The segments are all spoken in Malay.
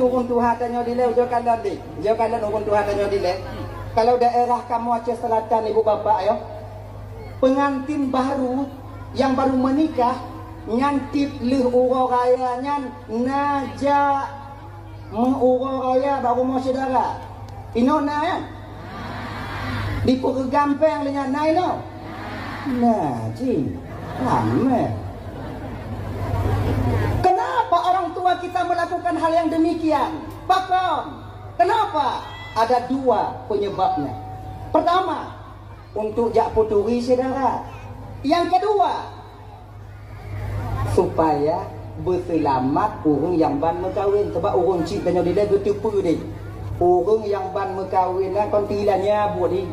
urun Tuhan tanya dile ujo kandang di. Ujo kandang urun Tuhan tanya dile. Kalau daerah kamu Aceh Selatan ibu bapak ayo. Pengantin baru yang baru menikah nyantip leh uro raya nyan naja uro raya baru mau saudara. Inona ya. Di pura gampang dengan naino. Nah, cing. Lama. Kenapa orang tua kita melakukan hal yang demikian? Bakam. Kenapa? Ada dua penyebabnya. Pertama, untuk jak puturi saudara. Yang kedua, supaya berselamat orang yang ban berkahwin. Sebab orang cik tanya dia getupu dia. Orang yang ban berkahwin lah kontilannya buat dia.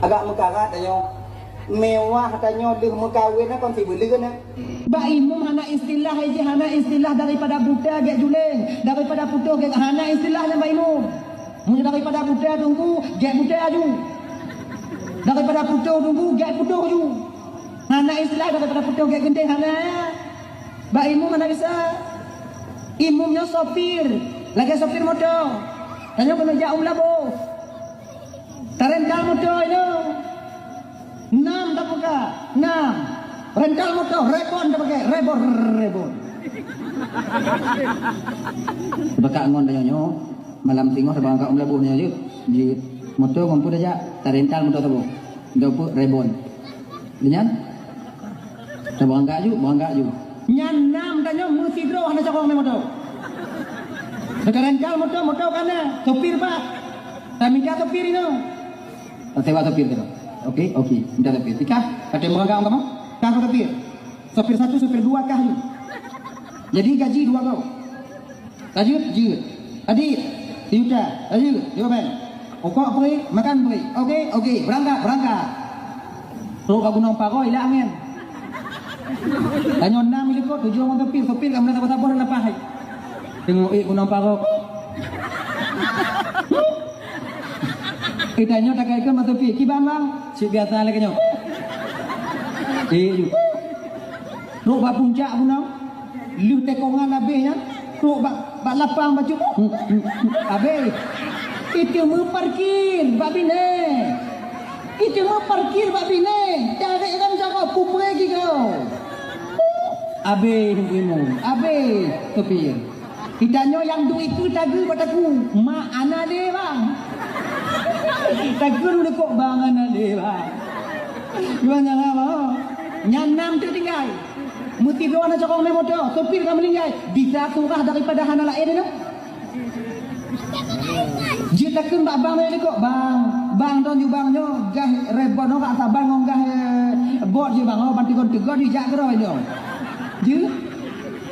Agak mekarat tanya. Mewah katanya dia berkahwin lah konti beli kan. Ba imum hana istilah aja, hana istilah daripada Buddha gek juleng, daripada putu gek hana istilahnya ba imum. Mun daripada Buddha tunggu gek Buddha aju. Daripada putu tunggu gek putu aju. Hana istilah daripada putu gek gendeng hana. Ba imum hana bisa. Imumnya sopir, lagi sopir motor. Tanya kena jauh lah bos. Tarental motor itu. 6 tak pakai 6 rental motor rebon tak pakai rebon Bakak ngon tanya malam tengok sebab angkat melabuhnya je di motor mampu aja tarental motor tu dopo rebon linyan sebab angkat ju nyan 6 tanya mesti bro hana cakong motor rental motor kana sopir pak tapi ka sopir itu sewa sopir tu. Okey, minta sopir. Tikah, kata merangkak kamu? Kah sopir. Sopir 1, sopir 2 kah. Jadi gaji 2 kau. Lanjut, jut. Adik, tiuta, lanjut, dia bang. Okok beri, makan beri. Okey, berangkat. Terus kau gunung paro ilah angin. Tanya 6 milik kau, 7 orang sopir kamu nak sabar nak pahai. Tengok gunung paro. Kita nyo tak kaya masuk pi, kibang si biasa lagi nyo. Lu bak puncak punang, lu tekongan abisnya, lu bak lapang baju, abis. Itu mau parkir, bak bine. Itu mau parkir, bak bine. Cari kan cakap pupu lagi kau. Abis nungguinmu, abis topir. Kita nyo yang duit itu tadi bataku, mak anak dia bang. Takkan udah kok bangan ada bang. Gimana apa? Nyanam tu tinggal. Mesti doa nak cakap motor. Sopir kamu tinggal. Bisa surah daripada hana lain itu. Jika takkan bang ni kok bang tu jubangnya gah rebon orang sabar ngongah bot je bang. Bantu kon tegar di jak keroi je. Je.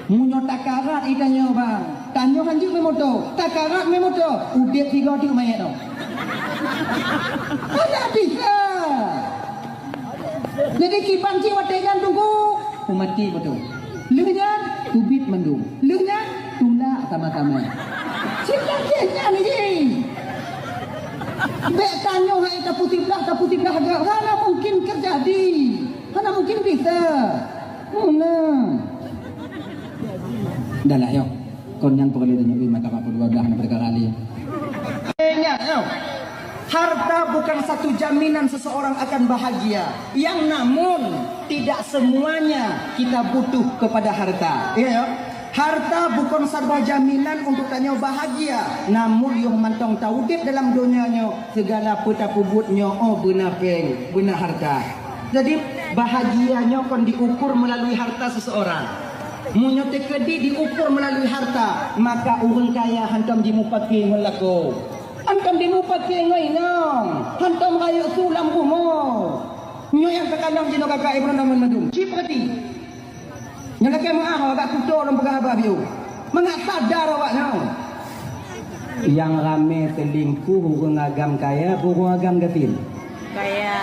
Munyo takarat itanya bang. Tanya hanjuk me motor. Takarat me motor. Udah 3 tu mayat tu. Mana bisa? Jadi kipan si wategan tunggu mati betul. Lehnya tubit mendung. Lehnya tula sama-sama. Siapa ni? Bek tanya hai tak putih belah agak. Mana mungkin terjadi? Mana mungkin bisa? Mana? Dah lah yo. Kon yang perlu tanya maka apa 12 nak perkara kali. Ingat yo. Harta bukan satu jaminan seseorang akan bahagia. Yang namun tidak semuanya kita butuh kepada harta. Iya ya. Harta bukan serba jaminan untuk tanya bahagia. Namun yang mantong taudip dalam dunianya segala peta pubutnya benar peng, benar harta. Jadi bahagianya kan diukur melalui harta seseorang. Munyo tekedi diukur melalui harta, maka orang kaya hantam dimupaki melako. Antam dimupati ngai nang, hantam kaya sulam kumo. Nyo yang terkadang jino kakak ibu namun madum. Ciprati. Yang kakak maaf agak kuto orang berhabab yo. Mengak sadar awak nau. Yang rame selingkuh burung agam kaya, burung agam gafil. Kaya.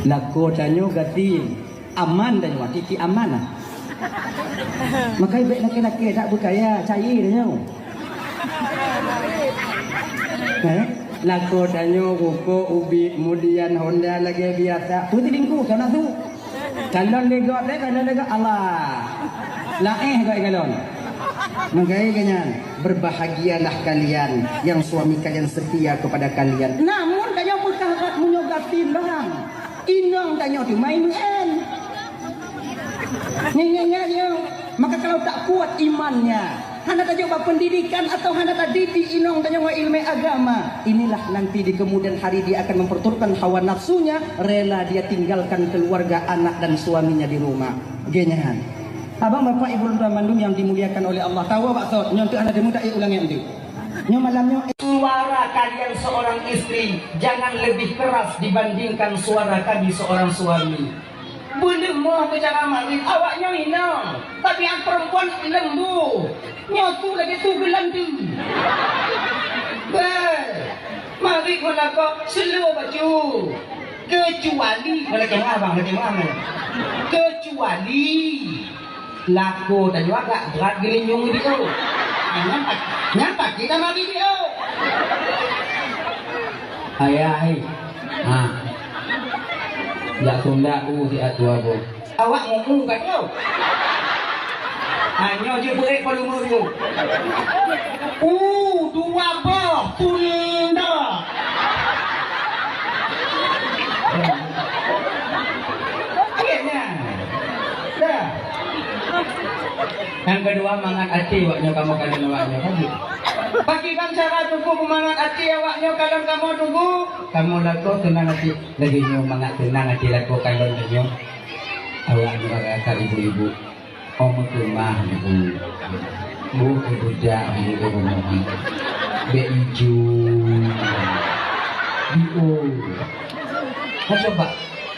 Lako tanyo gati aman dan wakiki aman lah. Makai baik laki-laki tak berkaya cair dia. Lako tanyo ruko ubi kemudian Honda lagi biasa. Tu lingku kana tu. Kalon legot deh, kalon legot Allah. Laeh kau kalon. Makanya ganyan, berbahagialah kalian yang suami kalian setia kepada kalian. Namun kalian berkahat menyogatin bang. Inong kalian tu main Nyanyi-nyanyi. Maka kalau tak kuat imannya, hana tak coba pendidikan atau hana tak didik inong tanya ilmu agama, inilah nanti di kemudian hari dia akan memperturutkan hawa nafsunya, rela dia tinggalkan keluarga, anak dan suaminya di rumah. Genyahan. Abang bapak ibu dan mandum yang dimuliakan oleh Allah, tahu maksud nyontok anak demu tak ulang yang itu. Nyo malamnya suara kalian seorang istri jangan lebih keras dibandingkan suara kami seorang suami. Belum mau bicara marit, awaknya minang. Tapi yang perempuan lembu. Nyotu lagi tu gelandu. Marit malah kau seluruh baju. Kecuali, kecuali laku dan juga agak berat gelinyung dia. Nyampak kita mati dia. Ayah, ya tunda si atua bo. Awak ngomong kat kau. Hanya je berik pada umurmu. Dua bah tunda. Akhirnya. Dah. Yang kedua mangat hati waknya kamu kalian awaknya lagi. Bagikan cara tunggu mangat hati awaknya kalau kamu tunggu. Kamu laku tenang hati lagi nyo mangat tenang hati laku kalau nyo. Awaknya kata ibu-ibu. Om rumah ibu. Bu budak ibu rumah. Beiju. Coba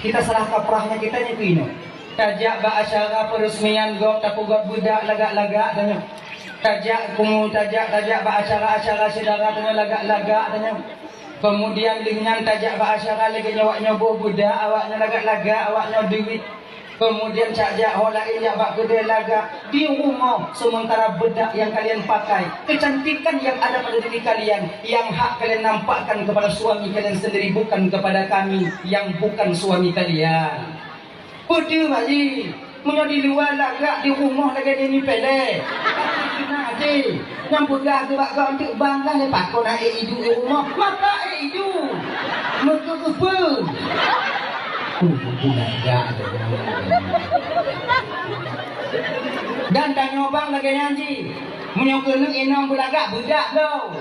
kita serah kaprahnya kita nyepino. Tajak acara peresmian gok tapugot budak lagak-lagak tanya. Tajak acara saudara tanya lagak-lagak tanya. Kemudian lingan tajak acara lagi nyawaknya budak awaknya lagak-lagak awaknya duit. Kemudian tajak holain yang bak kedai lagak di rumah sementara bedak yang kalian pakai, kecantikan yang ada pada diri kalian yang hak kalian nampakkan kepada suami kalian sendiri bukan kepada kami yang bukan suami kalian. Kudu Haji, punya di luar lagak di rumah lagi dia ni pelek. Kena Haji, yang budak tu bak kau untuk bangga lepas kau nak hidup di rumah, maka hidup. Mereka apa? Dan tanya bang lagi Haji, punya kena enam belagak budak kau.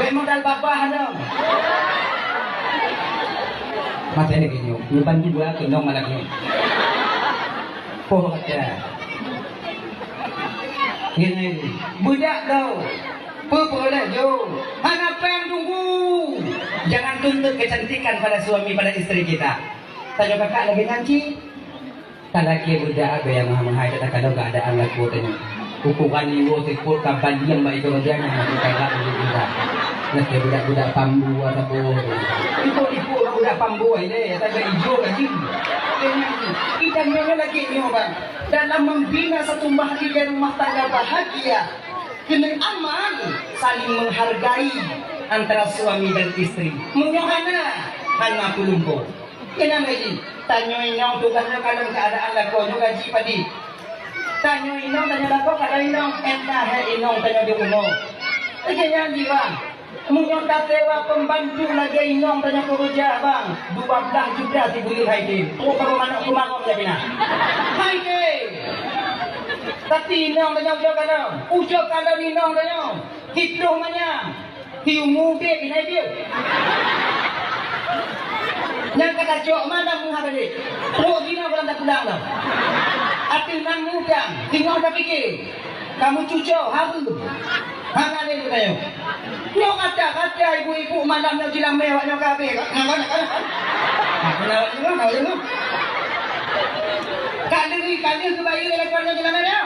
Baik modal bapa dong. Mati ada gini, nyimpan juga kendong malaknya. Poh kata. Gini, budak kau, boleh jo. Apa yang tunggu? Jangan tuntut kecantikan pada suami pada istri kita. Tanya kakak lagi nanti. Tak lagi budak ada yang mahal kata kalau tak ada anak kuatnya. Hukuman niwo sekut kapan yang baik kalau dia nak kakak juga. Nak budak-budak pambu atau ibu budak pambu ini, tak ada hijau lagi. Kita nyonya lagi nyoba dalam membina satu bahagia rumah tangga bahagia, kena aman, saling menghargai antara suami dan istri. Menyohana, hana pulungko. Kena lagi, tanya inong tugasnya kalau keadaan laku gaji padi. Tanya inong tanya laku kalau inong entah inong tanya di rumah. Kayaknya jiwa. Mungkin tak sewa pembantu lagi inong tanya kerja bang 12 juta si buli haidin. Oh kalau mana rumah kau jadi nak? Haidin. Tapi inong tanya ujo kalau inong tanya hidup mana? Hiumu dia ini dia. Yang kata jok mana menghabis? Oh gina kalau tak pulang lah. Atil nan mudang, tinggal tak fikir. Kamu cucuk haru. Hang ada tanya. Nyo kata ibu-ibu malamnya jilang mewaknya kabeh. Nak. Kali kebayu lekarnya jilang mewaknya.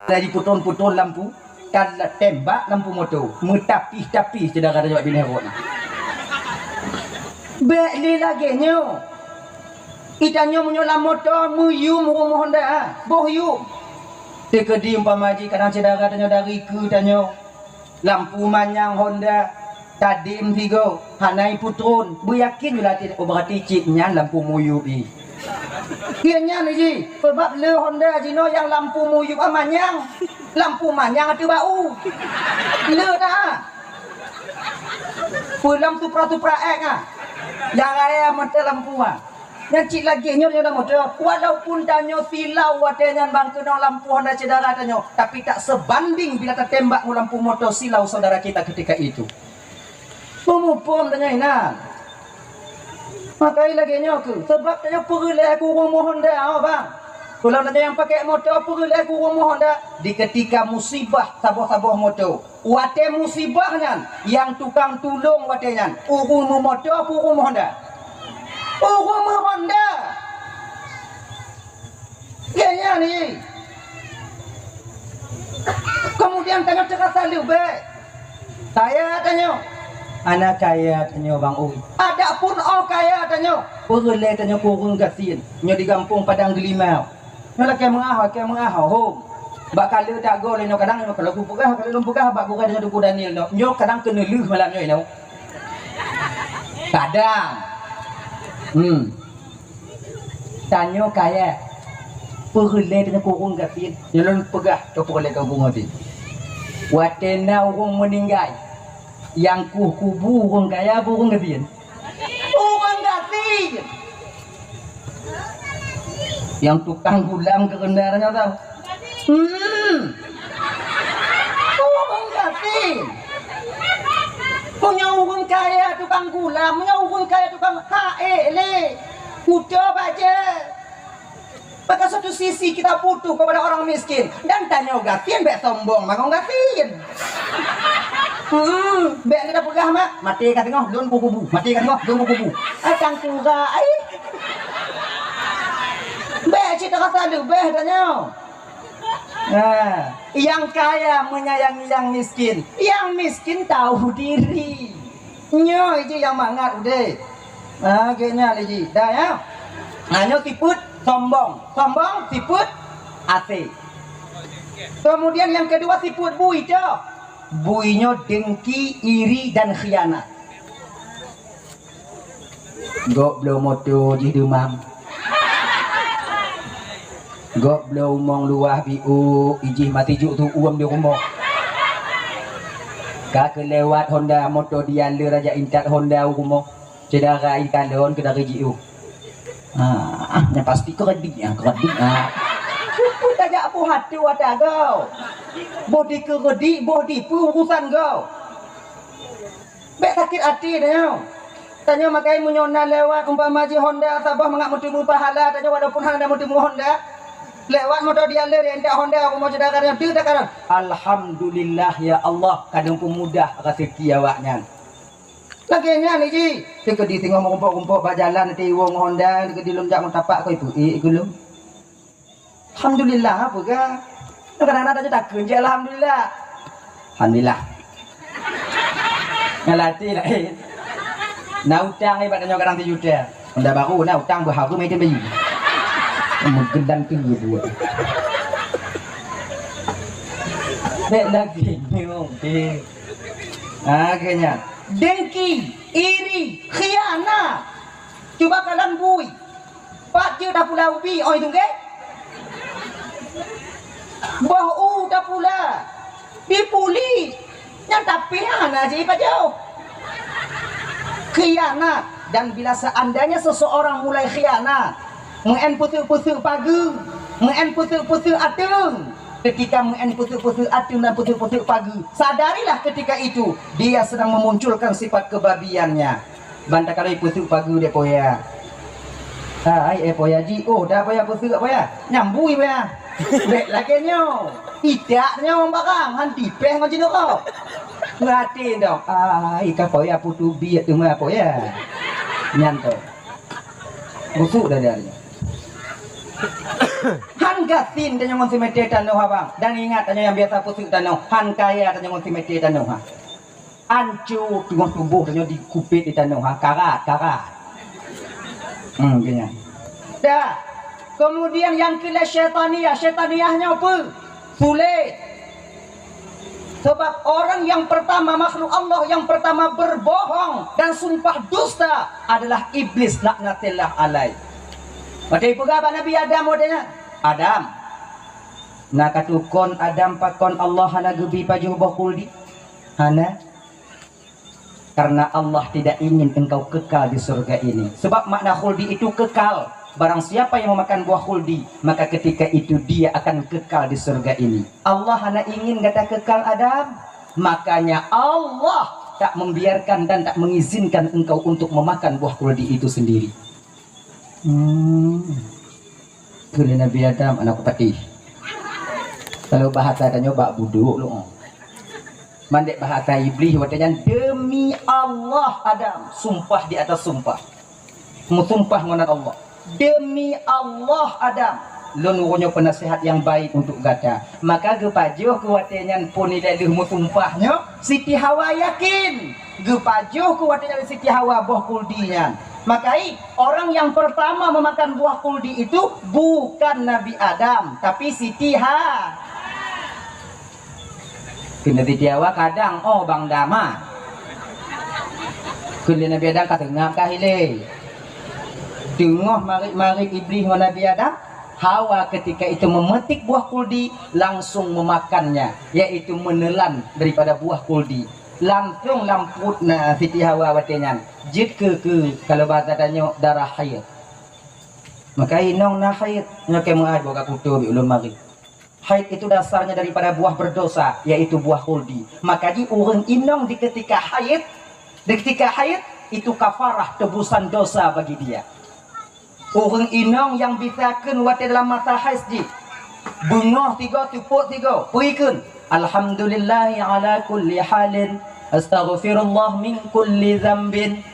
Dari puton-puton lampu, dan tembak lampu motor, metapis-tapis saudara jawab bini herok. Beli lagi nyo. Itanyo menyolam motor, muyu rumah Honda, bohyu. Tekedi umpama ji kadang cedera tanya dari ke tanya lampu manyang Honda, Tadim tigo, hanai putron, bu yakin bila tidak berarti ciknya lampu muyup ni. Kianya ni ji, sebab le Honda Jino yang lampu muyup amanyang, lampu manyang tu bau. Le dah. Pulang tu pra ah. Yang raya mata lampu ah. Yang cik lagi nyo dia motor. Walaupun danyo silau watenya bang kena lampu Honda cedera danyo, tapi tak sebanding bila tertembak lampu motor silau saudara kita ketika itu. Pemupum tanya ina. Makai lagi nyoku. Sebab tanya perulai aku rumah Honda bang. Kalau tanya yang pakai motor perulai aku rumah Honda. Di ketika musibah sabuh-sabuh motor. Wate musibahnya yang tukang tolong watenya. Rumah motor aku rumah Honda. Rumah Honda. Gaya ni. Kemudian tanya terasa lebih. Saya tanya. Anak kaya tanya Bang Ui. Ada pun kaya tanya. Perlai tanya kurung gasin. Nyo di kampung Padang Gelimau. Nyo lah kaya mengahau home. Bak kala tak go le nyo kadang nyo kalau kupugah kalau lumpugah bak bukan dengan Duku Daniel no. Nyo kadang kena leuh malam nyo no. Kadang. Tanya kaya. Perlai tanya kurung gasin. Nyo lan pegah ke perlai kampung hati. Watena urung meninggal. Yang kubu urung kaya urung gatin. Urung gatin. Yang tukang gulam kerendarannya tahu. Urung gatin. Punya urung kaya tukang gulam, punya urung kaya tukang le. Udah baca. Pada satu sisi kita butuh kepada orang miskin dan tanya gatin bek sombong makang gatin. Bek kita pegah mak, mati kat tengah lun kubu. Mati kat tengah lun kubu. Akang kura ai. Bek cerita kata lebih tanya. Nah, yang kaya menyayangi yang miskin. Yang miskin tahu diri. Nyo itu yang mangat udah. Ah, kayaknya lagi. Dah ya. Nyo tiput sombong, siput asik. Kemudian yang kedua siput bui cok. Buinya dengki, iri dan khianat. Gok blow motor di demam. Gok blow mong luah biu ijih mati juk tu uam di rumah. Kak kelewat Honda motor dia le raja incat Honda rumah. Cedera ikan leon ke dari jiu. Yang pasti keredik. Tajak apa hati wadah kau. Bodi keredik, bodi pun urusan kau. Bek sakit hati tanya. Tanya makai menyona lewat umpama ji Honda Sabah mengak mutimu pahala tanya walaupun hang mutimu Honda. Lewat motor dia le rendah Honda aku mau cedakan tu tak kadang. Alhamdulillah ya Allah kadang pun mudah rezeki awaknya. Laginya ni ji, tengok di tengok rumput-rumput bak jalan nanti wong Honda dekat di lonjak tapak kau itu. Gulung. Alhamdulillah apa ke? Kadang-kadang tak tak kerja alhamdulillah. Alhamdulillah. Ngalati lah. Nak utang ni pada orang 3 juta. Honda baru nak utang berharga macam bayi. Menggendang tinggi buat. Bek lagi ni okey. Kayaknya dengki, iri, khianat. Cuba kalian bui. Pak je dah pula ubi oi tu ke? Bahu dah pula. Dipuli. Yang tapi ana je pak jauh. Khianat dan bila seandainya seseorang mulai khianat, mengen putus-putus pagi, mengen putus-putus atung. Ketika mengen putus-putus atung dan putus-putus pagi, sadarilah ketika itu dia sedang memunculkan sifat kebabiannya. Banta kalau putus pagi dia poya. Hai poya ji, oh dah poya putus poya. Nyambui poya. Bek lagi nyo. Tidak nyo barang hanti peh ngaji kau. Ngati dong. Ikan poya putu biat tu mah poya. Nyanto. Busuk dah dia. Han gatin tanya ngon simete tano bang. Dan ingat tanya yang biasa pusuk tano. Han kaya tanya ngon simete tano ha. Ancu tengah tubuh tanya di kupit di tano ha. Karat. Kayaknya. Dah. Kemudian yang kila syaitaniyah. Syaitaniyahnya apa? Sulit. Sebab orang yang pertama, makhluk Allah yang pertama berbohong dan sumpah dusta adalah iblis, laknatillah alaih. Pada ibu gaba Nabi Adam wadanya Adam nak katukon Adam pakon Allah hana gebi pajuh bokuldi hana, karena Allah tidak ingin engkau kekal di surga ini. Sebab makna khuldi itu kekal. Barang siapa yang memakan buah khuldi, maka ketika itu dia akan kekal di surga ini. Allah hanya ingin kata kekal Adam. Makanya Allah tak membiarkan dan tak mengizinkan engkau untuk memakan buah khuldi itu sendiri. Kali Nabi Adam anak petih. Kalau bahasa tanya bak buduk lu. Mandek bahasa iblis watanya demi Allah Adam, sumpah di atas sumpah. Musumpah ngonan Allah. Demi Allah Adam, lun penasihat yang baik untuk gata. Maka gepajuh kuatenyan pun tidak ilmu sumpahnya. Siti Hawa yakin gepajuh kuatenyan Siti Hawa buah kuldinya. Makai orang yang pertama memakan buah kuldi itu bukan Nabi Adam, tapi Siti Hawa. Kena Siti Hawa kadang Bang Dama. Kena Nabi Adam kata ngakah ile. Tengah marik iblis dengan Nabi Adam, Hawa ketika itu memetik buah kuldi langsung memakannya, yaitu menelan daripada buah kuldi. Langsung lamput Siti Hawa watenyan. Jid ke kalau bahasa tanya darah haid. Maka inong na haid nyake muad boga kutu bi ulun mari. Haid itu dasarnya daripada buah berdosa, yaitu buah kuldi. Maka di urang inong di ketika haid itu kafarah tebusan dosa bagi dia. Orang inong yang bisakan wate dalam masa haid bungoh 3 tupuk 3 berikan alhamdulillah ala kulli halin astaghfirullah min kulli dzambin.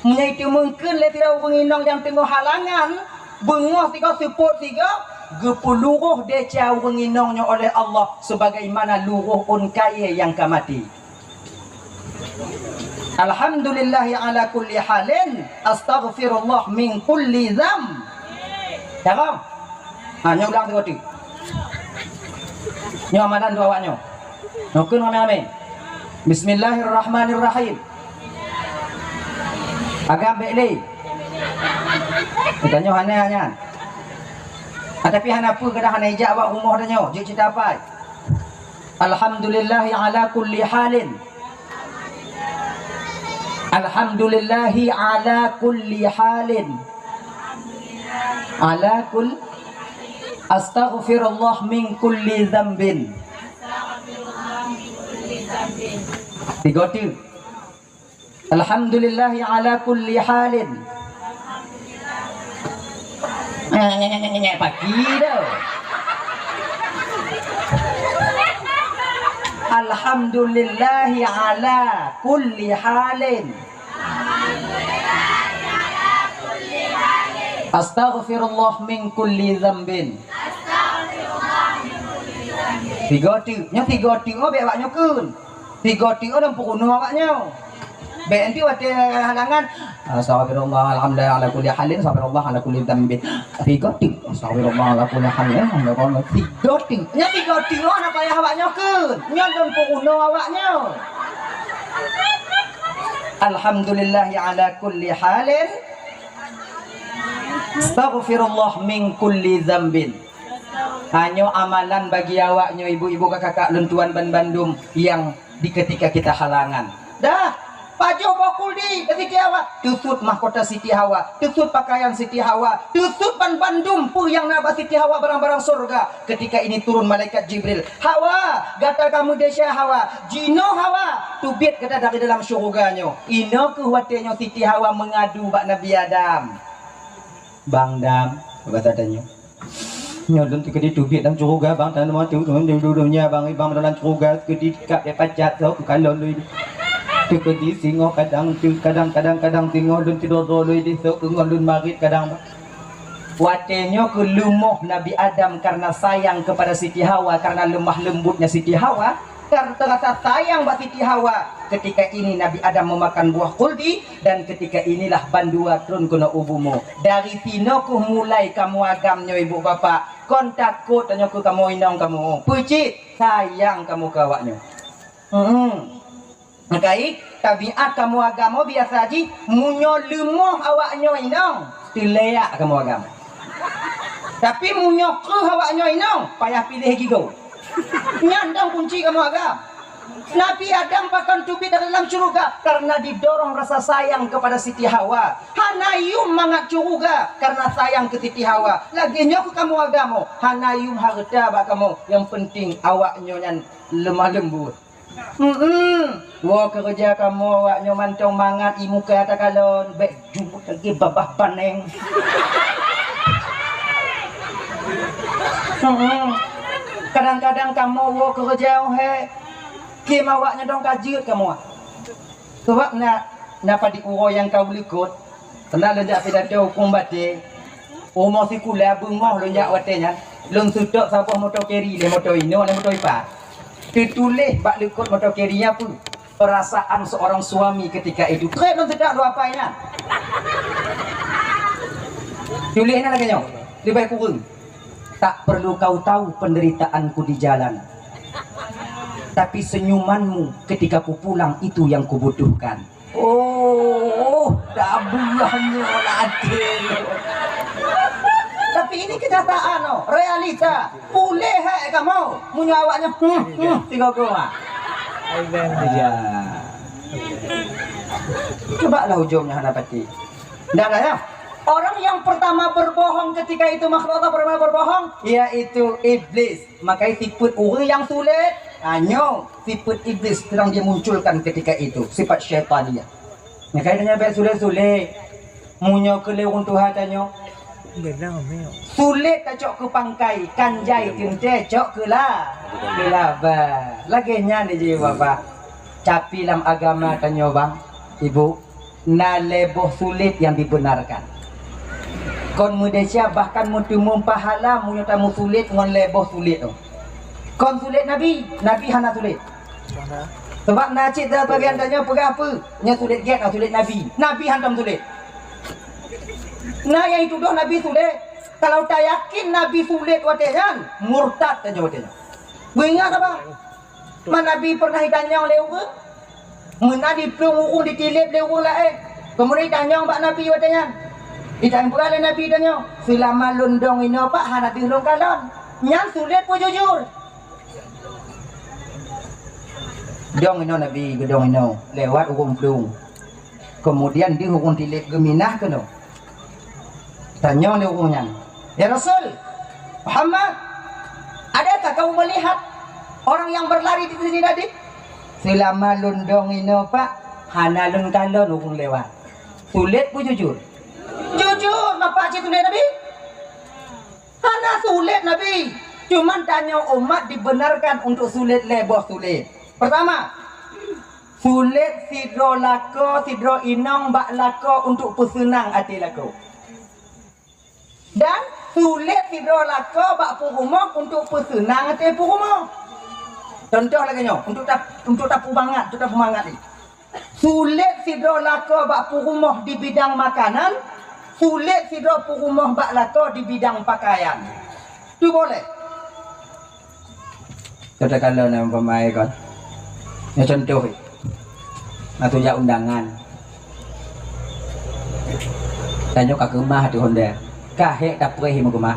Menyaitu mungkin le tidak orang inong yang tengah halangan bungoh 3 tupuk 3 gepeluruh deca orang inongnya oleh Allah sebagaimana luruh unkaya yang kamati. Alhamdulillah ala kulli halin astaghfirullah min kulli dzam. Cakap? Hanya ulang tu tu. Nyo amalan tu awaknya. Nokun ame-ame. Bismillahirrahmanirrahim. Agak beli. Tanya hanya. Tapi hana apa kedah hana ijak awak rumah tanya. Jik cerita apa? Alhamdulillah ala kulli halin. Alhamdulillahi ala kulli halin. Ala kull astaghfirullah min kulli dzambin. Tiga tu. Alhamdulillahi ala kulli halin. Pagi dah. Alhamdulillahi ala kulli halin. Astaghfirullah min kulli dzambin. Tiga tu, nya tiga tu be awaknya kun. Tiga tu dalam pukuno awaknya. Be nanti wate halangan. Astaghfirullah alhamdulillah ala kulli halin, astaghfirullah ala kulli dzambin. Tiga tu, astaghfirullah ala kulli halin, alhamdulillah. Tiga tu, nya tiga tu ana payah awaknya kun. Nya dalam pukuno awaknya. Alhamdulillah ala kulli halin. Astaghfirullah min kulli dzambin. Hanya amalan bagi awaknya ibu-ibu kakak lentuan ban Bandung yang di ketika kita halangan. Dah, pajo bakul di ketika awak tutut mahkota Siti Hawa, tutut pakaian Siti Hawa, tutut ban Bandung pun yang nabah Siti Hawa barang-barang surga. Ketika ini turun malaikat Jibril. Hawa, gata kamu desya Hawa, jino Hawa, tubit kata dari dalam surganya. Ino kuwatenya Siti Hawa mengadu bak Nabi Adam. Bang Dam, kata tanya. Nyodon tiga di tubit dalam surga bang, tanah mati duduknya bang dalam surga ketika dia pacat so kalau lui. Tiga di singo kadang singo dan tidur lui di so ngalun marit kadang. Watenya ke lumuh Nabi Adam karena sayang kepada Siti Hawa, karena lemah lembutnya Siti Hawa, karena terasa sayang buat Siti Hawa. Ketika ini Nabi Adam memakan buah kuldi, dan ketika inilah bandua turun kena ubumu. Dari tinoku mulai kamu agamnya ibu bapak, kon takut tanya ku kamu inong kamu, pucit sayang kamu kawaknya. Makai tabiat kamu agama biasa aja munyo lemoh awaknya inong tileak kamu agama. Tapi munyo ke awaknya inong payah pilih gigo. Nyandang kunci kamu agama. Nabi Adam bahkan tubik dari dalam surga karena didorong rasa sayang kepada Siti Hawa. Hanayum mangat surga karena sayang ke Siti Hawa. Laginya ke kamu agama. Hanayum harta bak kamu. Yang penting awaknya yang lemah lembut. Wah kerja kamu awaknya mantong mangat imu ke atas kalon. Baik jumpa lagi babah paneng. Kadang-kadang kamu wah kerja Kim awaknya dong kajut kamu. Sebab napa diuro yang kau likut. Kena lenjak pidato hukum bate. Umur si kula bungoh lenjak watenya. Lung sudok sapah motor keri le motor ino le motor ipa. Ditulis bak likut motor kerinya pun. Perasaan seorang suami ketika itu. Keren lung sedak lu apanya. Tulisnya lagi nyo. Lebih kurang. Tak perlu kau tahu penderitaanku di jalan. Tapi senyumanmu ketika ku pulang itu yang kubutuhkan. Oh, dabulannya adil. Tapi ini kenyataan, oh, realita. Boleh kamu, punya awaknya. Tiga gua. Ya. Coba lah ujungnya dapati. Tidak ada ya. Orang yang pertama berbohong ketika itu makhluk Allah pertama berbohong, yaitu iblis. Maka sifat orang yang sulit. Hanya sifat iblis sedang dia munculkan ketika itu, sifat syaitan dia. Maka dia baik sulit-sulit. Munyo kelewung Tuhan tanya. Sulit tak cok ke pangkai, kanjai tinte cok ke lah. Kelaba. Laginya dia bapak. Tapi dalam agama tanya bang, ibu, na leboh sulit yang dibenarkan. Kon Malaysia bahkan mutimum pahala munyo tamu sulit ngon leboh sulit tu. Kon sulit Nabi hana sulit. Sebab nacik dah bagian tanya pegang apa? Nya sulit get atau sulit Nabi hantam sulit. Nah yang itu doh Nabi sulit. Kalau tak yakin Nabi sulit watehan, murtad tanya watehan. Ingat apa? Mana Nabi pernah ditanya oleh orang? Mana di pelung ditilip oleh orang kemudian ditanya mbak Nabi watehan. Ditanya oleh Nabi tanya, selama lundong ini apa hana dilung kalon. Yang sulit pun jujur. Dong ino Nabi gedong ino lewat hukum pelung. Kemudian di hukum tilip geminah ke no. Tanya oleh hukumnya. Ya Rasul Muhammad, adakah kamu melihat orang yang berlari di sini tadi? Selama lundong ino pak hana lun kalon hukum lewat. Sulit pun jujur. Jujur, apa aja sulit Nabi? Hana sulit Nabi. Cuman tanya umat dibenarkan untuk sulit leboh sulit. Pertama, sulit sidro lako, sidro inong bak lako untuk pesenang hati lako. Dan sulit sidro lako bak purumoh untuk pesenang hati purumoh. Contoh lagi nyo, untuk tapu bangat, untuk tapu mangat ni. Sulit sidro lako bak purumoh di bidang makanan, sulit sidro purumoh bak lako di bidang pakaian. Itu boleh. Katakanlah nama pemain kan. Ya contoh atau ya undangan tanya ke rumah di Honda kahek tak perih mau rumah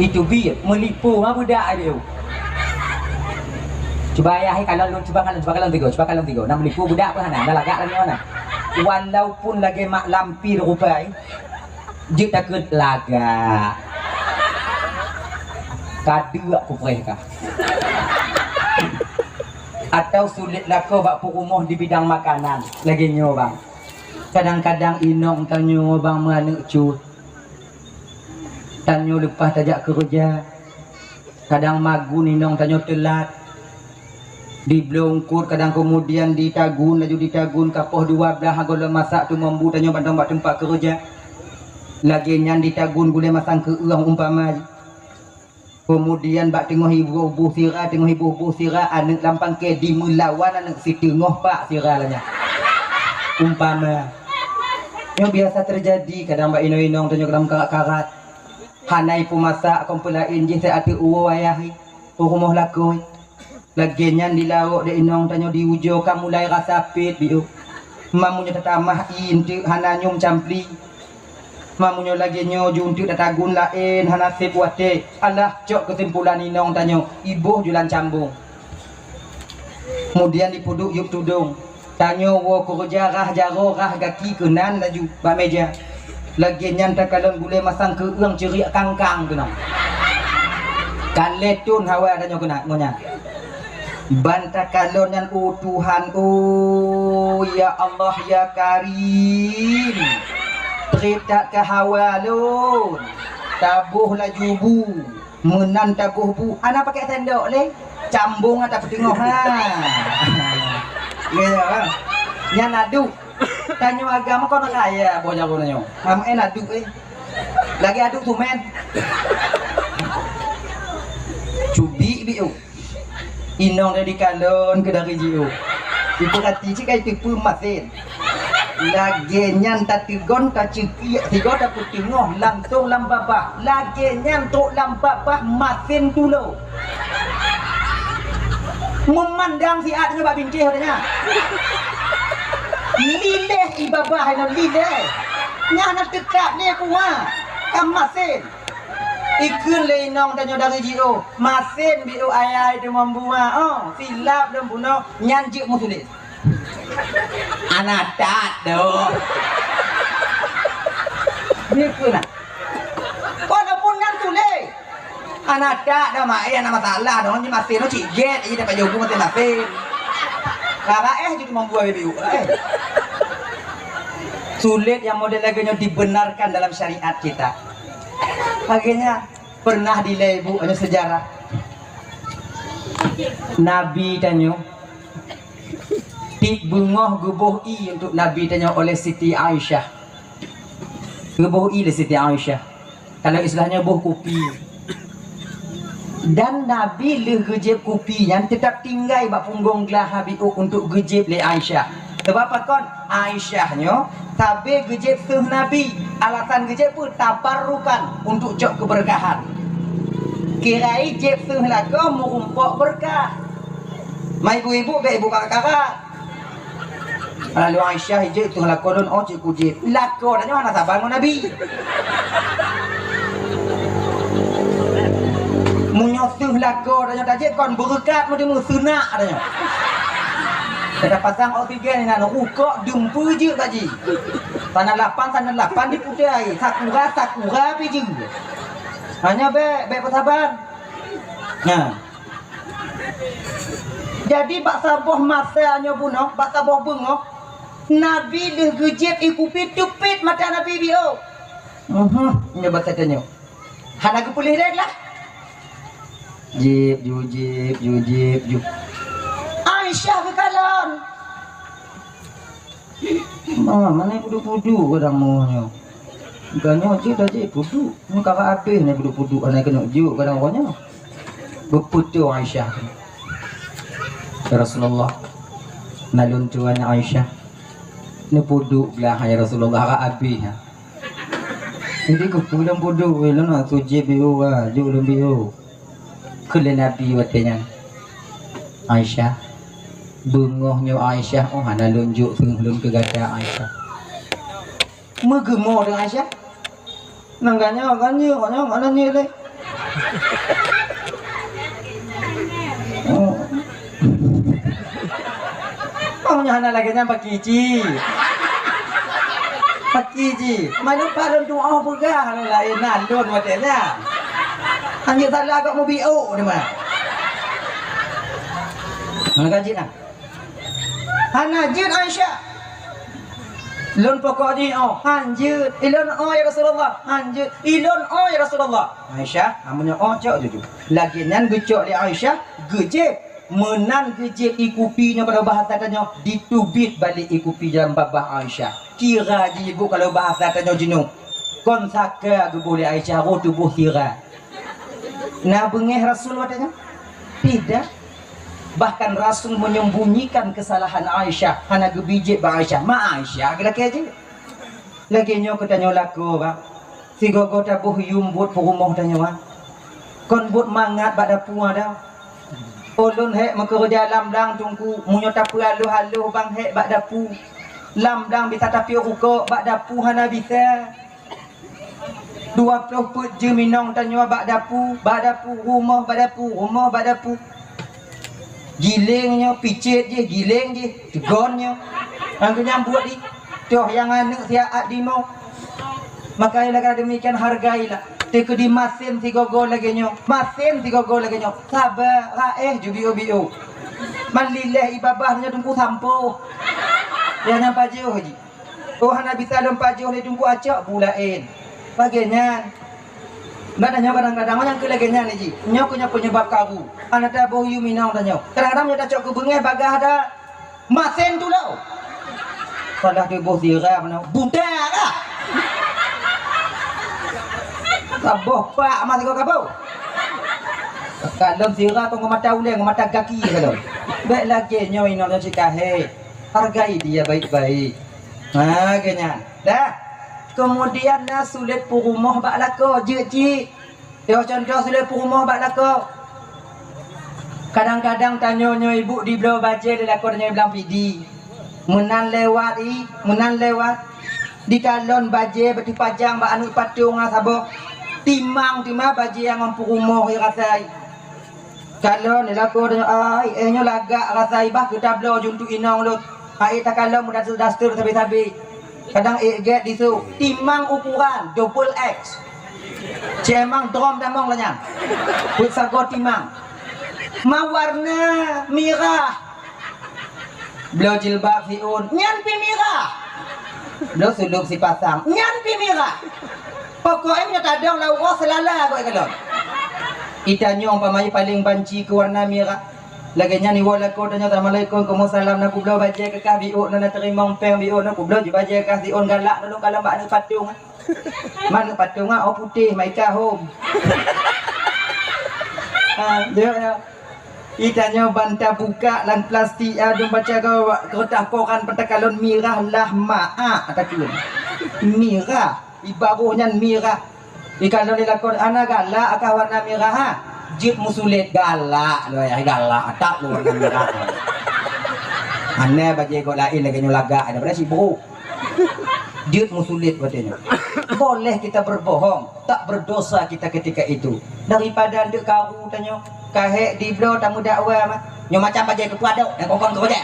itu biar melipu mah budak dia coba ya kalau tiga nak melipu budak apa hana dah lagak lagi mana walaupun lagi mak lampir rupai dia takut lagak kadu aku perih kah atau sulit lako bak rumah di bidang makanan lagi nyo bang kadang-kadang inong tanyo bang mana cu tanyo lepas tajak kerja kadang magun inong tanyo telat di blongkur kadang kemudian ditagun laju ditagun kapoh 12 agol masak tu mambu tanyo bandang bak tempat kerja lagi nyan ditagun gule masang ke uang umpama. Kemudian bak tengah ibu sirah anak lampang ke di melawan anak si tengah pak sirah lahnya umpama yang biasa terjadi kadang bak inong tanya kadang karat hanai pemasak kompulain je saya ati uwo ayahi rumah lakoi. Lagi nyan di lauk de inong tanyo di ujo kamu mulai rasa pit biu. Mamunya tatamah intu hana nyum campli. Mamunya lagi nyo juntu tatagun lain hana sepuate. Alah cok kesimpulan inong tanyo ibu jualan cambung. Kemudian dipuduk yuk tudung. Tanyo wo kerja jarorah gaki kenan laju bak meja. Lagi nyan takalon boleh masang ke uang ceria kangkang tu nak. Kan letun hawa tanyo kena ngonya. Bantah kalon yang Tuhan, oh ya Allah ya Karim, cerita ke hawalun, tabuh lajubu, menan tabuh bu, anak pakai tendok le, cambung atau petengah ha, ya, yang nadu, tanya agama kau nak kaya, bocah kau nanya, ham nadu lagi aduk tu men, cubi biu. Inong dari kalon ke dari jiu. Ibu hati cik kai tipu masin. Lagi nyan tak tigon tak ciki tigon tak putingoh langsung lambabah. Lagi nyan tok lambabah masin dulu. Memandang si adnya bak bincih katanya. Lileh ibabah ina lileh. Nyana tekak ni kuah. Kam masin. Ikun le inong tanyo dari jiu masin biu ayai de membua oh silap dan buno nyanjuk mu tulis anak tak do nikuna walaupun ngan tulis anak tak dah mak nama masalah dong ni masin no ciget ini dapat jogu masin kakak jadi membua biu sulit yang model lagunya dibenarkan dalam syariat kita. Akhirnya pernah dilebu ada sejarah Nabi tanyo tik bungoh gebuh i untuk Nabi tanyo oleh Siti Aisyah. Gebuh i oleh Siti Aisyah. Kalau istilahnya buh kopi. Dan Nabi le gejeb kopinya tetap tinggal bak punggung gelah Habib untuk gejeb le Aisyah. Sebab apa kon Aisyahnya tabe gejeb seuh Nabi. Alasan gejeb pun tabarrukan untuk cok keberkahan. Kirai jeb seuh lagu merumpok berkah. Mai ibu-ibu be ibu kakak-kakak. Lalu Aisyah jeb seuh lagu don oh cikgu jeb. Lagu dan mana sabar Nabi. Munyosuh lagu dan jeb kon berkat mu demu sunnah adanya. Kita pasang oksigen dengan ukok dumpu je baji. Tanah 8 dipudai. Sakura biji. Hanya be persaban. Nah. Jadi bak saboh masa hanya bunuh, bak saboh bungoh. Nabi dah gejep ikupi tupit mata Nabi bio. Ini bahasa tanya. Hana ke pulih dek lah. Jip. Aisyah ke kalon. Mana pudu-pudu kadang mohnya. Ganyo je dah je pudu. Ni kakak habis ni pudu-pudu anak kena juk kadang orangnya. Berputu Aisyah. Ya Rasulullah. Nalun tuan Aisyah. Ni pudu belah ya Rasulullah kakak habis. Jadi ke pulang pudu wala nak sujud biu ah, juk lebih. Kele Nabi watenya. Aisyah bungohnya Aisyah oh hana lunjuk sebelum ke gada Aisyah megemo dengan Aisyah nangganya mana ni le oh hana lagi nya pakiji mana parun doa pegah lain nandun watenya hanya salah kok mau bio di mana mana kaji nak hanajid Aisyah lon pokok ni oh hanjid ilon oh ya Rasulullah hanjid ilon oh ya Rasulullah Aisyah amunnya oh cok jujur lagi nan gecok li Aisyah gejep menan gejep ikupinya kalau bahasa tanya ditubit balik ikupi dalam babah Aisyah kira ibu kalau bahasa tanya jinu kon saka gebuli Aisyah ro tubuh kira nah bengeh Rasul katanya tidak. Bahkan Rasul menyembunyikan kesalahan Aisyah hana gebijik ba Aisyah ma Aisyah laki aja lagi nyo katanya laku ba si gogo tabuh yumbut rumah tanya wa kon but mangat pada puah dah Ulun hek mekerja lamdang tungku munyo tapu halu bang hek bak dapu. Lamdang bisa tapi ruko bak dapu hana bisa. 20 put je minong tanyo bak dapu rumah bak dapu. Gilingnya picit je, giling je, tegonnya. Angku nyambut di. Toh yang anak siaat di mau. Makanya kalau demikian hargailah. Teka di masin 3 gol lagi nyo. Sabar, raeh jubi-ubi-u. Malileh ibabahnya tunggu sampo. Yang nampak jauh haji. Oh hana bisa nampak jauh ni tunggu acak bulain. Baginya. Badanya kadang-kadang yang kelaginya ni ji. Nyo punya penyebab karu. Anak tak boh yu minang tanya. Kadang-kadang dia tak cok ke bengai bagah ada masin tu lau. Kalau dia boh zirah mana. Budak lah. Saboh pak masih kau kabau. Kalau sirah tu mata uleng, mata kaki kalau. Baik lagi nyo ino nyo cikahe. Hargai dia baik-baik. Ha kenya. Dah. Kemudian na sulit purumah bak lako je. Yo contoh sulit purumah bak lako. Kadang-kadang tanya ibu di belah baca dia lako tanya bilang pidi. Menan lewat di kalon baje beti pajang ba anu patung sabo. Timang baje yang mampu rumah rasai. Kalau ni lako tanya nyo lagak rasai bah kita belo juntu inang lut. Ai tak kalau mudah sudah stur tapi kadang get disu timang ukuran double X. Cemang drom damong lanya. Pulsa go timang. Mawarna merah. Beliau jilbab siun nyan pi merah. Beliau suluk si pasang nyan pi merah. Pokoknya kadang lawa selala kau kalau. Itanya umpamanya paling banci ke warna merah. Laginya ni wala ko tanya assalamualaikum salam nak beliau baca ke kah biu nak terima umpeng biu nak beliau je baca kah siun galak dulu kalau mbak ni patung. Mana patung oh putih maika home. Dia itanya banta buka lan plastik adum baca kau kertas koran pentakalon mirah lah maa atakulun. Mirah ibaruhnya mirah. Ikan ni lakon ana galak akah warna mirah ha. Jit musulit galak loh ya galak tak lu warna mirah. Aneh bagi kau lain lagi nyolaga ada pada si bro. Jit musulit katanya. Boleh kita berbohong, tak berdosa kita ketika itu. Daripada ndek kau tanya kahek di blo tamu dakwah mah. Nyo macam bagi ke puadok dan kongkong ke je.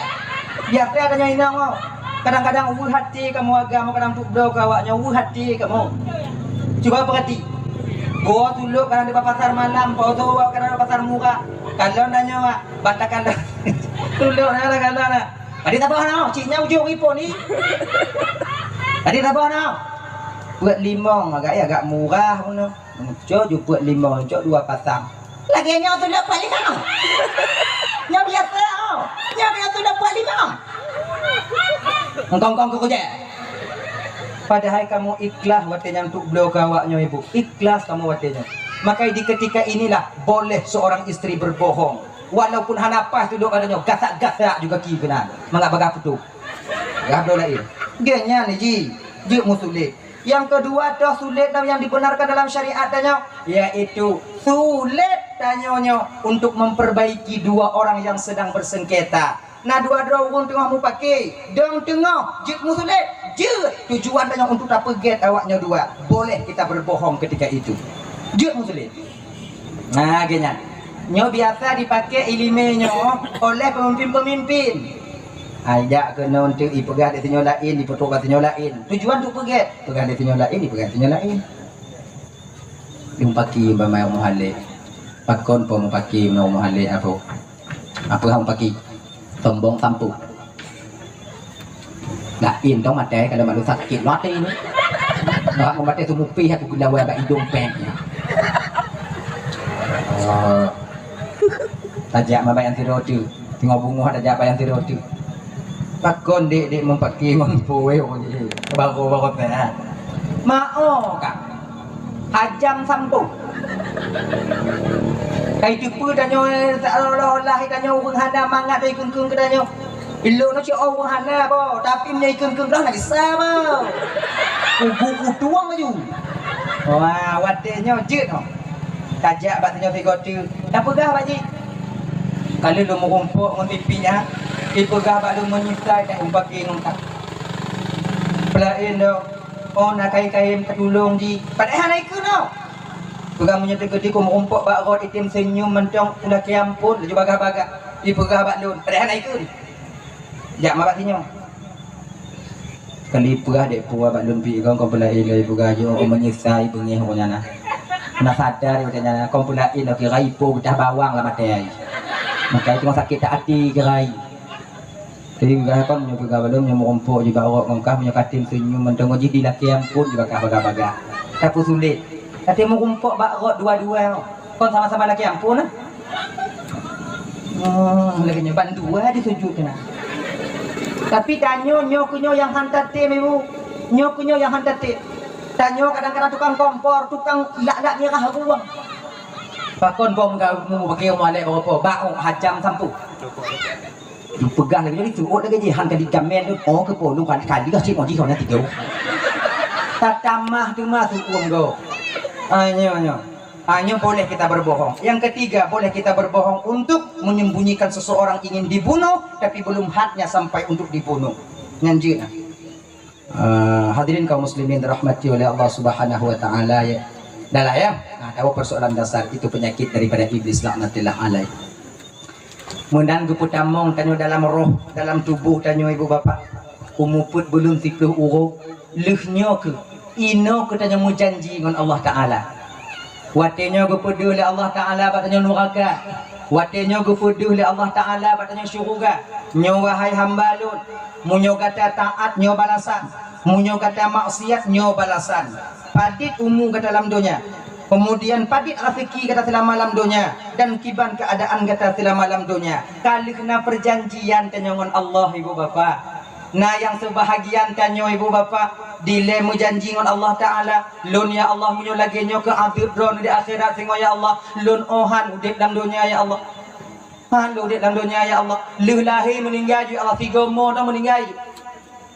Biasa tanya inang mau. Kadang-kadang hati kamu agama kadang tu blo kawaknya hati kamu. Coba perhati. Gua tuluk kadang di pasar malam, kau tu kadang di pasar murah. Kalau nanya mak, batakan dah. Tuluk nana kalau nana. Tadi tak apa nak, ciknya ujung ipo ni. Tadi tak apa nak. Buat limong agak murah pun. Cok buat limong, cok 2 pasang. Lagi nyaw tuluk buat limong. Nyaw biasa oh. Nyaw biasa tuluk buat limong. Engkong ke je. Padahal kamu ikhlas watenya untuk beliau kawaknya ibu. Ikhlas kamu watenya. Maka di ketika inilah boleh seorang istri berbohong. Walaupun hanapas duduk adanya gasak-gasak juga ki kena. Mangak bagap tu. Gap do lain. Genya ni ji. Ji musulit. Yang kedua dah sulit yang dibenarkan dalam syariat tanya yaitu sulit tanyanya untuk memperbaiki 2 orang yang sedang bersengketa. Nah dua-dua orang tengah mu pakai dong tengah jit musulit je tujuan tanya untuk tak peget awaknya 2 boleh kita berbohong ketika itu jit musulit. Nah genya nyo biasa dipakai ilimenya oleh pemimpin-pemimpin. Ajak kena untuk ipegat di tinyo lain, dipetuk kat tinyo lain. Tujuan untuk pegat, pegat di tinyo lain, dipegat tinyo lain. Yung paki bamay muhali. Pakon po mo paki no muhali apa? Apa hang paki? Tombong tampu. Lain tong mate kalau malu sakit mati ini. Nak mau mati sumupi aku kena buat hidung pengnya. Oh. Tajak mabayan tirotu. Tengok bunga tajak bayan tirotu. Pakon dek mempaki mampu baru teh. Mao kak. Hajam sampu. Kai tipu danyo seolah-olah danyo urang hana mangat dari kengkeng ke danyo. Ilo no cio urang hana bo, tapi menyai kengkeng dah nak sama. Kubu tuang aju. Wah, wadenya jet oh. Tajak bat danyo 3 tu. Dah pegah pak ji. Kalau lu merumpuk dengan pipinya, ipegah bak lu menyisai tak umpaki ngungkap. Pelain dah, oh nak kain-kain tertulung di. Padahal naik ke no. Pegang menyata gede ku merumpuk bak rot itim senyum mentong udah kiampun, laju bagah-bagah. Ipegah bak lu, padahal naik ke. Jak mabak senyum. Kali pegah dek puah bak lun pi kau pelain lagi pegah jo menyisai bengih punya nah. Nak sadar katanya kau pelain lagi raipo dah bawang lah matai. Maka itu sakit tak hati gerai. Jadi gak kan nyoba gabalum nyoba rompok juga orang ngkah punya katim senyum mentong jadi di laki ampun juga kah baga-baga. Tapi sulit. Katim rompok bak rot dua-dua. Kon sama-sama laki ampun ah. Lagi nyoba dua disujud kena. Tapi tanyo nyo yang hantar te mebu. Nyo yang hantar te. Tanyo kadang-kadang tukang kompor, tukang lak-lak nyerah ruang. Pakon bom kau mu pakai molek apa bau hajam sampu. Pegang lagi jadi tuut lagi je hang kadi gamen tu oh ke polu kan kali dah cik modi kau nanti kau. Tak tamah tu mah sukum kau. Hanya boleh kita berbohong. Yang ketiga boleh kita berbohong untuk menyembunyikan seseorang ingin dibunuh tapi belum hadnya sampai untuk dibunuh. Nyanjina. Hadirin kaum muslimin dirahmati oleh Allah Subhanahu wa taala ya. Dah lah ya. Nah, tahu persoalan dasar itu penyakit daripada iblis laknatillah alaih. Mundan guputamong tanyo dalam roh, dalam tubuh tanyo ibu bapa. Umuput belum 30 uruk, leuhnyo ke ino ke tanyo mu janji dengan Allah taala. Watenyo gupudu oleh Allah taala batanya neraka. Watenyo gupudu oleh Allah taala batanya syurga. Nyo wahai hamba lut, munyo kata taat nyo balasan, munyo kata maksiat nyo balasan. Padit umu ke dalam dunia. Kemudian padit rafiki kata selama malam dunia dan kiban keadaan kata selama malam dunia. Kali kena perjanjian tanyangan Allah ibu bapa. Nah yang sebahagian tanyo ibu bapa dilemu janji dengan Allah taala. Lun ya Allah munyo lagi nyo ke azab ron di akhirat sing ya Allah. Lun ohan udip dalam dunia ya Allah. Han udip dalam dunia ya Allah. Leuh lahir meninggal ya Allah 3 mo dah meninggal.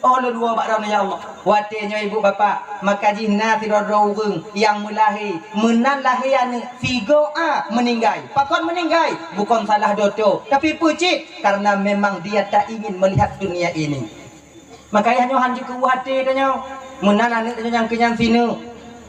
Oh dua bakran ya Allah. Watenya ibu bapa, maka jinna tirodorung yang mulahi menan lahian figo a meninggal. Pakon meninggal bukan salah doto, tapi pucit karena memang dia tak ingin melihat dunia ini. Maka hanya hanju ke hati tanya menan anak yang kenyang sini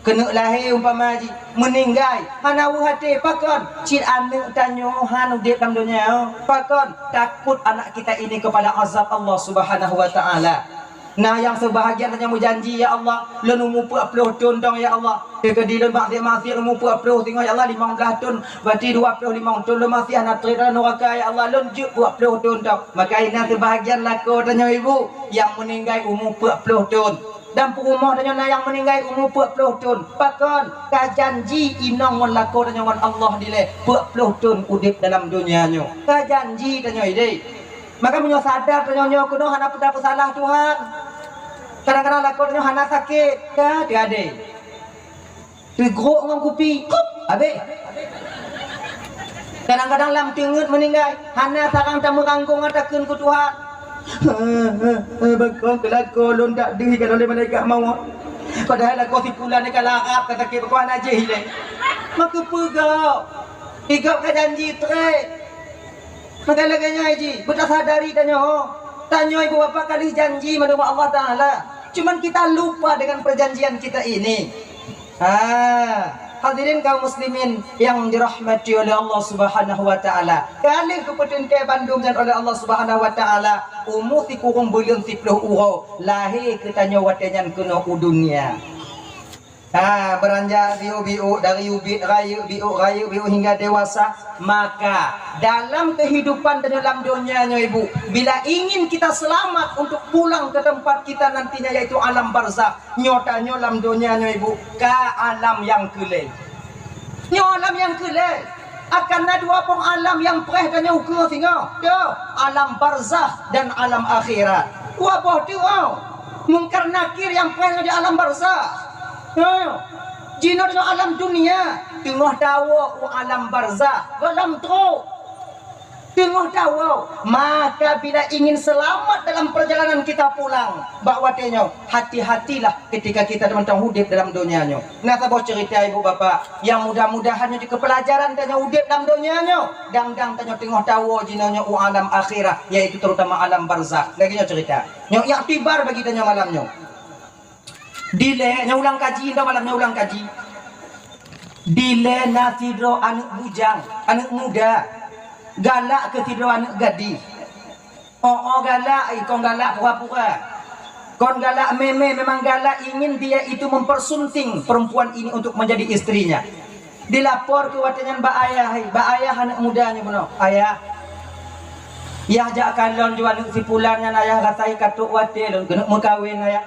kena lahir umpama ji meninggal hana hati pakon cit anak tanya han udip dalam dunia pakon takut anak kita ini kepada azab Allah Subhanahu wa taala. Nah yang sebahagian tanya mu janji ya Allah lun umur 40 tahun dong ya Allah kedi lun maksiat umur 40 tengok ya Allah 15 tahun berarti 25 tahun lun masih anak terida neraka ya Allah lun 40 tahun dong maka ini sebahagian laku tanya ibu yang meninggal umur 40 tahun dan rumah tanya yang meninggal umur 40 tahun pakon ka janji inong mon laku tanya Allah dile 40 tahun udip dalam dunianya ka janji tanya ide maka punya sadar tanya kuno hana pernah salah Tuhan. Kadang-kadang lakonnya hana sakit, ka tiade. Digrok dengan kopi, kup, habis. Kadang-kadang lam tingut meninggal, hana sarang tamu kangkung atakeun ku Tuhan. Bakon kelakon lon tak deui kan oleh malaikat maut. Padahal aku si pulan ni kalarap kata ke Tuhan aja hile. Maka pegau. Igap ka janji tre. Maka laganya haji, betul sadari tanya tanya ibu bapa kali janji menurut Allah Taala. Cuman kita lupa dengan perjanjian kita ini. Hadirin kaum muslimin yang dirahmati oleh Allah Subhanahu wa taala. Kali keputusan ke Bandung dan oleh Allah Subhanahu wa taala, umur si kurung belum 10 urau, lahir ketanya watenyan kena dunia. Beranjak biu dari ubit rayu biu hingga dewasa, maka dalam kehidupan dan dalam dunianya ibu, bila ingin kita selamat untuk pulang ke tempat kita nantinya yaitu alam barzakh, nyotanya dalam dunianya ibu ke alam yang kelai. Nyo alam yang kelai akan ada dua pong alam yang preh dan ukur singa. Yo, alam barzakh dan alam akhirat. Dua boh tu mungkar nakir yang preh di alam barzakh. Jino dengan alam dunia tengah dawa alam barzakh dalam tro tengah tahu, maka bila ingin selamat dalam perjalanan kita pulang, bahawa tenyo hati-hatilah ketika kita mentang hidup dalam dunianya. Nah, saya cerita ibu bapa yang mudah-mudahan juga pelajaran tenyo hidup dalam dunianya, dang-dang tenyo tengah tahu jinanya alam akhirah, yaitu terutama alam barzakh. Lagi cerita, nyo iktibar bagi tenyo malamnya. Dile nya ulang kaji, dah malamnya ulang kaji. Dile nasidro anak bujang, anak muda. Galak ke tidur anak gadis. Galak, kau galak pura-pura. Kau galak memang galak ingin dia itu mempersunting perempuan ini untuk menjadi istrinya. Dilapor ke watanyan ba ayah anak mudanya benar. Ayah, ya jak kalon jual si pulannya ayah ratai katuk wate lon kena mengkawin ayah.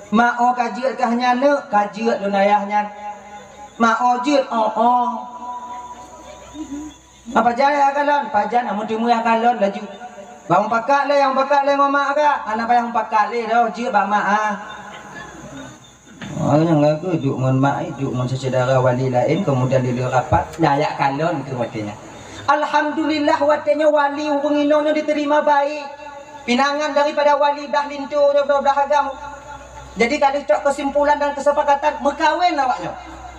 Mau kajiat kahnya ne, kajiat lon ayahnya. Mau jut apa jaya kalon pajan amun timu yang kalon laju bang pakak le yang pakak le mama ka anak pa yang pakak le dah je ba mak yang lagu duk mon mak duk mon saudara wali lain kemudian dia rapat layak kalon ke watenya. Alhamdulillah watenya wali hubunginonnya diterima baik, pinangan daripada wali dah lintu dah agam. Jadi kalau cok kesimpulan dan kesepakatan mekawin awaknya.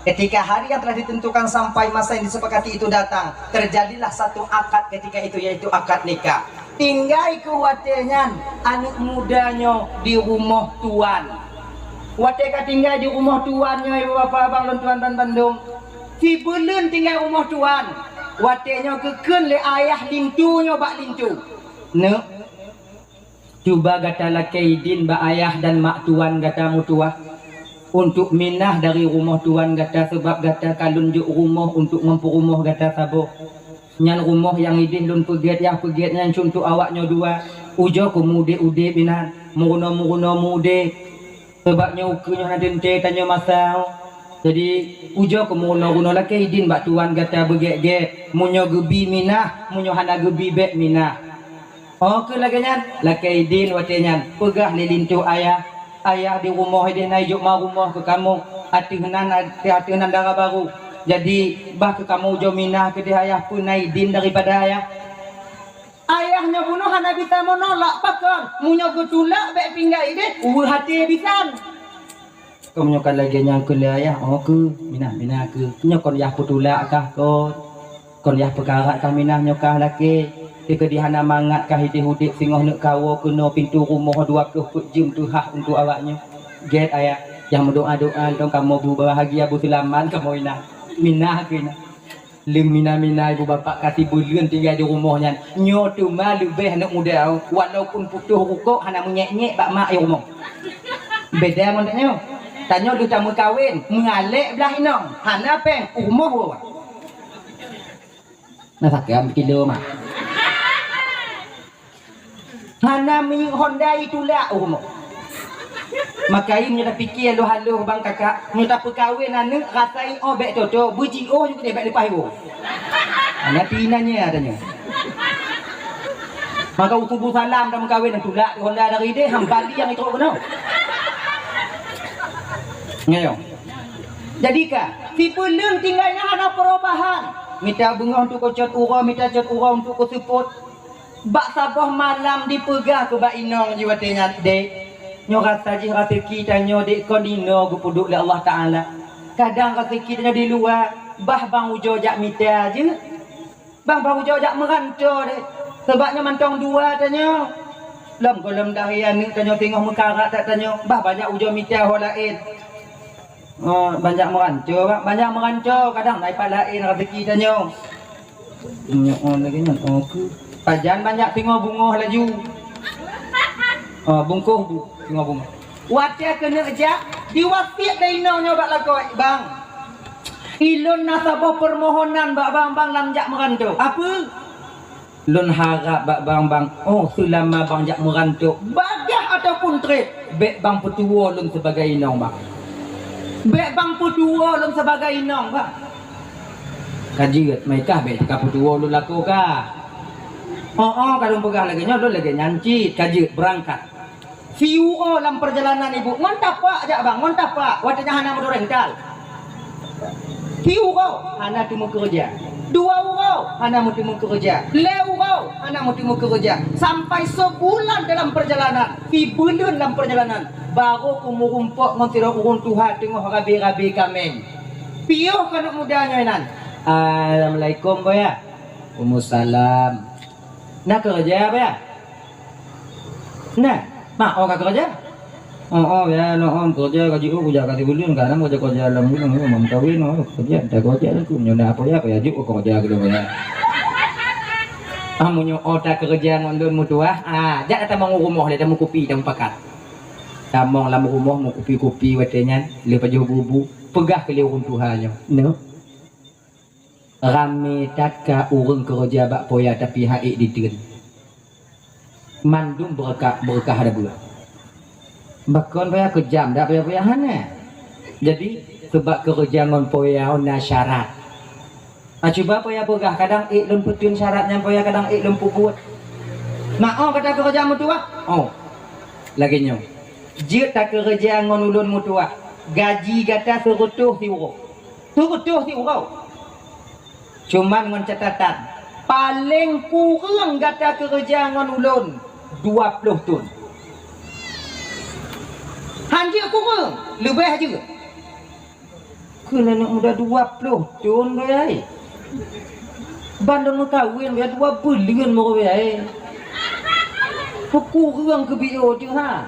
Ketika hari yang telah ditentukan sampai masa yang disepakati itu datang, terjadilah satu akad ketika itu, yaitu akad nikah. Tinggal kuatnya anak mudanya di rumah tuan. Wateka tinggal di rumah tuannya ibu bapak abang tuan dan Bandung. Si belum tinggal rumah tuan. Watenya keken le ayah lintunya bak lintu. Ne, coba gata lakaidin ba ayah dan mak tuan gata mutua. Untuk minah dari rumah tuan gata sebab gata kalun juk rumah untuk memperumah gata sabo. Nyan rumah yang idin lun pegiat yang pegiat nyan untuk awaknya dua. Ujo ku mude binan, muruno mude. Sebabnya ukunya nadente tanya masau. Jadi ujo ku muruno laki idin bak tuan gata begek munyo gebi minah, munyo hana gebi bek minah. Ke lagi nyan, laki idin watenyan pegah lilintu ayah. Ayah di rumah dia naik mau rumah ke kamu hati-hati darah baru. Jadi bah ke kamu jominah ke dia ayah pun naik din daripada ayah. Ayahnya bunuh hana bisa menolak pakon. Munyo ketulak bek pinggai dia. Hati bisan. Kamu nyokan lagi yang ke ayah. Ke minah ke. Nyokon yah petulak kah kon yah perkara kah minah nyokah laki. Jika dihana mangat kah hidih-hudih singoh nak kawo kena pintu rumah 20 jam tu hak untuk awaknya. Get ayah yang berdoa-doa dong kamu bu bahagia bu selamat kamu minah kena. Lem minah ibu bapak kasih bulan tinggal di rumahnya. Nyo tu mah lebih anak muda walaupun putuh rukuk hana menyek-nyek bak mak rumah. Beda mondanya. Tanya du tamu kawin mengalek belah inong. Hana peng rumah wa. Nah sakam kilo mah. Hana mi Honda itulah umur. Makai dah fikir halu bang kakak, tak perkahwin anak rasai bek toto, buji juga dia bek lepas ibu. Anak pinanya adanya. Maka ukubu salam dah berkahwin dan tulak Honda dari dia hambali yang itu benar. Ngayo. Jadikah si pelung tinggalnya ada perubahan. Minta bunga untuk kocot ura, minta cot ura untuk kosuput. Bak sabah malam dipegah ke bak inong jiwatnya dek. Nyo rasa je rezeki tanyo dek konino gupuduk le Allah Taala. Kadang rezeki tanyo di luar, bah bang ujo jak mita je. Bang ujo jak merantau dek. Sebabnya mantong dua tanyo. Lam golem dahian ni tanyo tengok mekarat tak tanyo. Bah banyak ujo mita ho lain. Banyak merantau, kadang naik palain rezeki tanyo. Lagi nyo pajan banyak tengok bunga laju. Bungkuh tengok bunga. Watia kena ajak diwasiat dari nyo bak lakoi bang. Ilun nasabah permohonan bak bang lamjak merantau. Apa? Lun harap bak bang. Selama bang jak merantau, bagah ataupun trip, bek bang petua lun sebagai inong bang. Bek bang petua lun sebagai inong bang. Kajiat mereka bek ka petua lun laku kah? Kalau pegah lagi nyo lagi nyanci kajut berangkat. Siu dalam perjalanan ibu. Ngontap pak aja bang, ngontap pak. Watanya hana motor rental. Siu hana temu kerja. 2 euro hana temu kerja. 2 euro nak mau kerja. Sampai sebulan dalam perjalanan, 3 bulan dalam perjalanan, baru aku merumpok mentira urun Tuhan tengok rabi-rabi kami. Piuh kan mudanya nan. Assalamualaikum boya. Waalaikumsalam. Nak kerja apa ya? Nah, mak orang kerja? Ya, kerja gaji aku kerja kasih bulan, kadang kerja dalam bulan, mau kawin, kerja, dah kerja aku nyonya apa ya juga aku kerja gitu ya. Amunyo otak kerja ngondon mutua, jak datang mau rumah dia mau kopi dan pakat. Tamong lam rumah mau kopi watenya, lepas jauh bubu, pegah ke liurun Tuhannya. No. Rame tatka urang kerja bak poya tapi haik diteun. Mandum berkah ada bulan. Bakon payah kejam dak payah-payahan. Jadi sebab kerja ngon poya ona syarat. Cuba poya pegah kadang lun putun syaratnya poya kadang lun puput. Mak kata kerja mutua. Lagi nyo. Jia tak kerja ngon ulun mutua. Gaji kata serutuh si urang. Serutuh si urang. Cuman ngon catatan paling kurang kata kerja ngon ulun 20 tun. Hanjir kurang, lebih aja. Kena nak muda 20 tun bayai. Bandar mu kahwin bayai 2 bulan mau bayai. Kurang ke bio tu ha.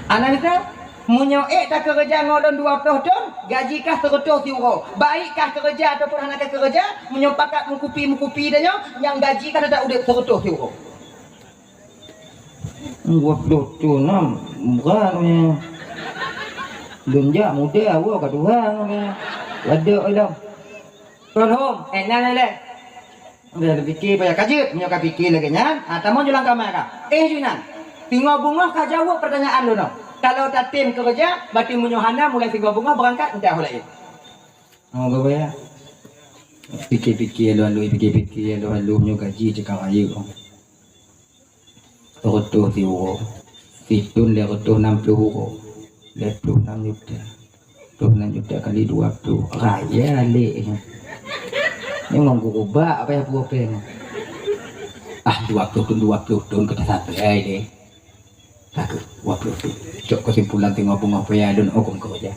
Anak kita munyo tak kerja ngodon 20 tun, gaji kah 100 euro. Baik kah kerja ataupun anak kerja, munyo pakat mukupi dah yang gaji kah tak udah 100 euro. 20 tun bukan Lunja muda awak kat Tuhan ada dah. Tuan hom, enak le. Dah fikir payah kajut, nyo ka fikir lagi nya. Tamu julang kamar ka. Junan. Tinggal bunga ka jawab pertanyaan lu no. Kalau tak tim kerja, berarti munyo hana mulai tinggal bunga berangkat entah lain. Bapa ya. Fikir-fikir lu nyo gaji cakap ayu. Rotoh ti euro. Fitun le rotoh 60 euro. 26 juta. 26 juta kali 20. Raya alik. Ini mau gubak apa ya buapeng. 20 tun kita sampai deh. Takut 20 tun. Cok kesimpulan tengok bunga paya dan hukum kerja.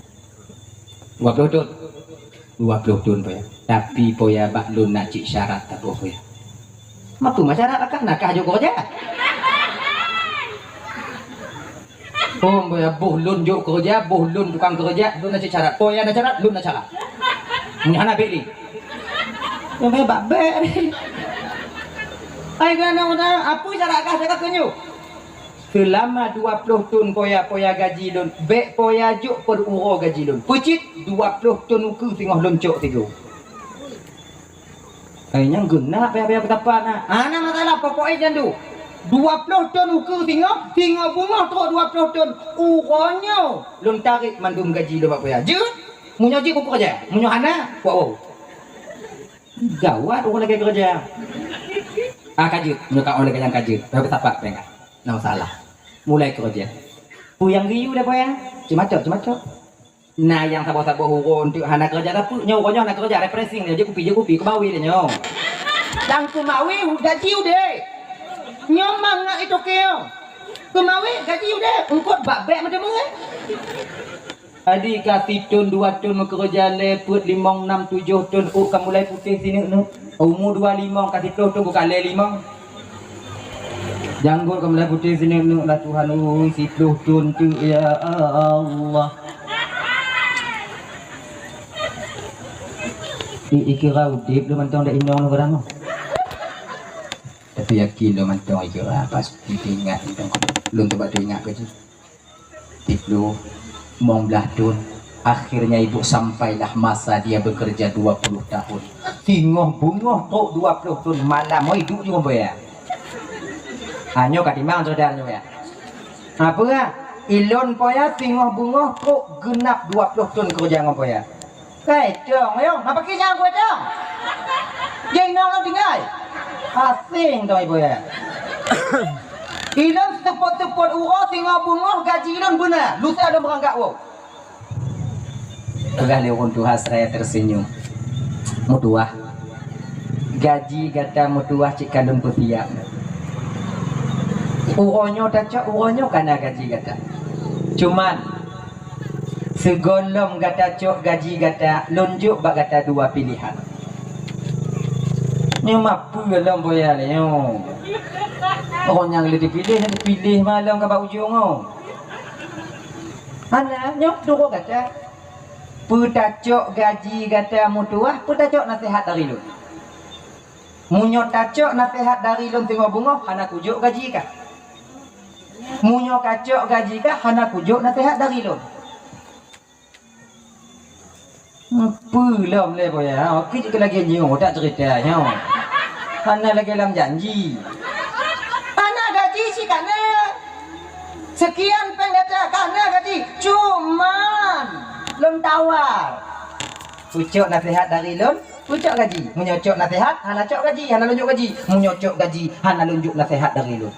20 tun. 20 tun paya. Tapi paya bak lun nak cik syarat tak paya. Mak tu masyarakat kan nak kah jo kerja. Boya lun juk kerja, lun tukang kerja, lun nak syarat. Poya nak syarat, lun nak syarat. Ni anak beli. Yang baik babek. Ai kana apa syarat kah cakap kenyu? Selama 20 tun poya gaji lun, bek poya juk per uro gaji lun. Pucit 20 tun uku tengah loncok tiga. Yang guna payah bertapak nak. Ana masalah pokoknya jandu. 20 ton ukur tinggal bunga teruk 20 ton uronyo lun tarik mandum gaji lu apa ya je munyo je ku kerja munyo hana wow gawat orang lagi kerja kajut munyo ka oleh yang kajut baru tapak pengak no salah mulai kerja puyang riu dah poya cuma-cok nah yang sabo-sabo hurun tu hana kerja dah nyo uronyo hana kerja refreshing dia je kupi kebawi dia nyo dan kumawi gaji udah nyomang nak itu keo. Kemawi gaji udah engkau babek macam mana? Adi kasih tun 2 tun kerja leput 5 6 7 tun kamu mulai putih sini nu. Umur 25 kasih tun bukan le 5. Janggut kamu mulai putih sini nu lah Tuhan si 10 tun tu ya Allah. Ikira udip lu mantong dak inong nu barang. Tapi yakin lo mantong ikira pasti ingat lu coba ingat ke Tiplu monglah tun. Akhirnya ibu sampailah masa dia bekerja 20 tahun. Tinggoh bungoh tok 20 tahun malam mau hidup juga ya. Hanyo katimang saudaranya ya. Apa ya? Ilon poya tinggoh bungoh tok genap 20 tahun kerja ngopo ya. Dong, ayo, apa kisah gue dong? Jeng nong lo tinggal. Asing dong ibu ya. Ilon tepot-tepot uro tinggoh bungoh gaji ilon benar. Lusa ada berangkat wo. Udah lewat Tuhan saya tersenyum. Mutuah gaji kata mutuah cik kandung putiak Uronyo tak uronyo kana gaji kata. Cuman segolom kata cok gaji kata lunjuk bak kata dua pilihan. Ni mampu dalam boya ni. Orang yang lebih dipilih malam ke bak ujung oh. Ana nyok dua kata. Putacok gaji kata mutuah, putacok nasihat dari lu. Munyo tacok nasihat dari lu tengok bunga, hana kujuk gaji kah? Munyo kacok gaji kah, hana kujuk nasihat dari lu. Belum le boya, kita lagi nyu tak ceritanya. Hana lagi dalam janji. Hana gaji si kana. Sekian penggata kana gaji, cuman lon tawar. Pucuk nasihat dari lon, pucuk gaji. Menyocok nasihat, hana cok gaji, hana lunjuk gaji. Menyocok gaji, hana lunjuk nasihat dari lon.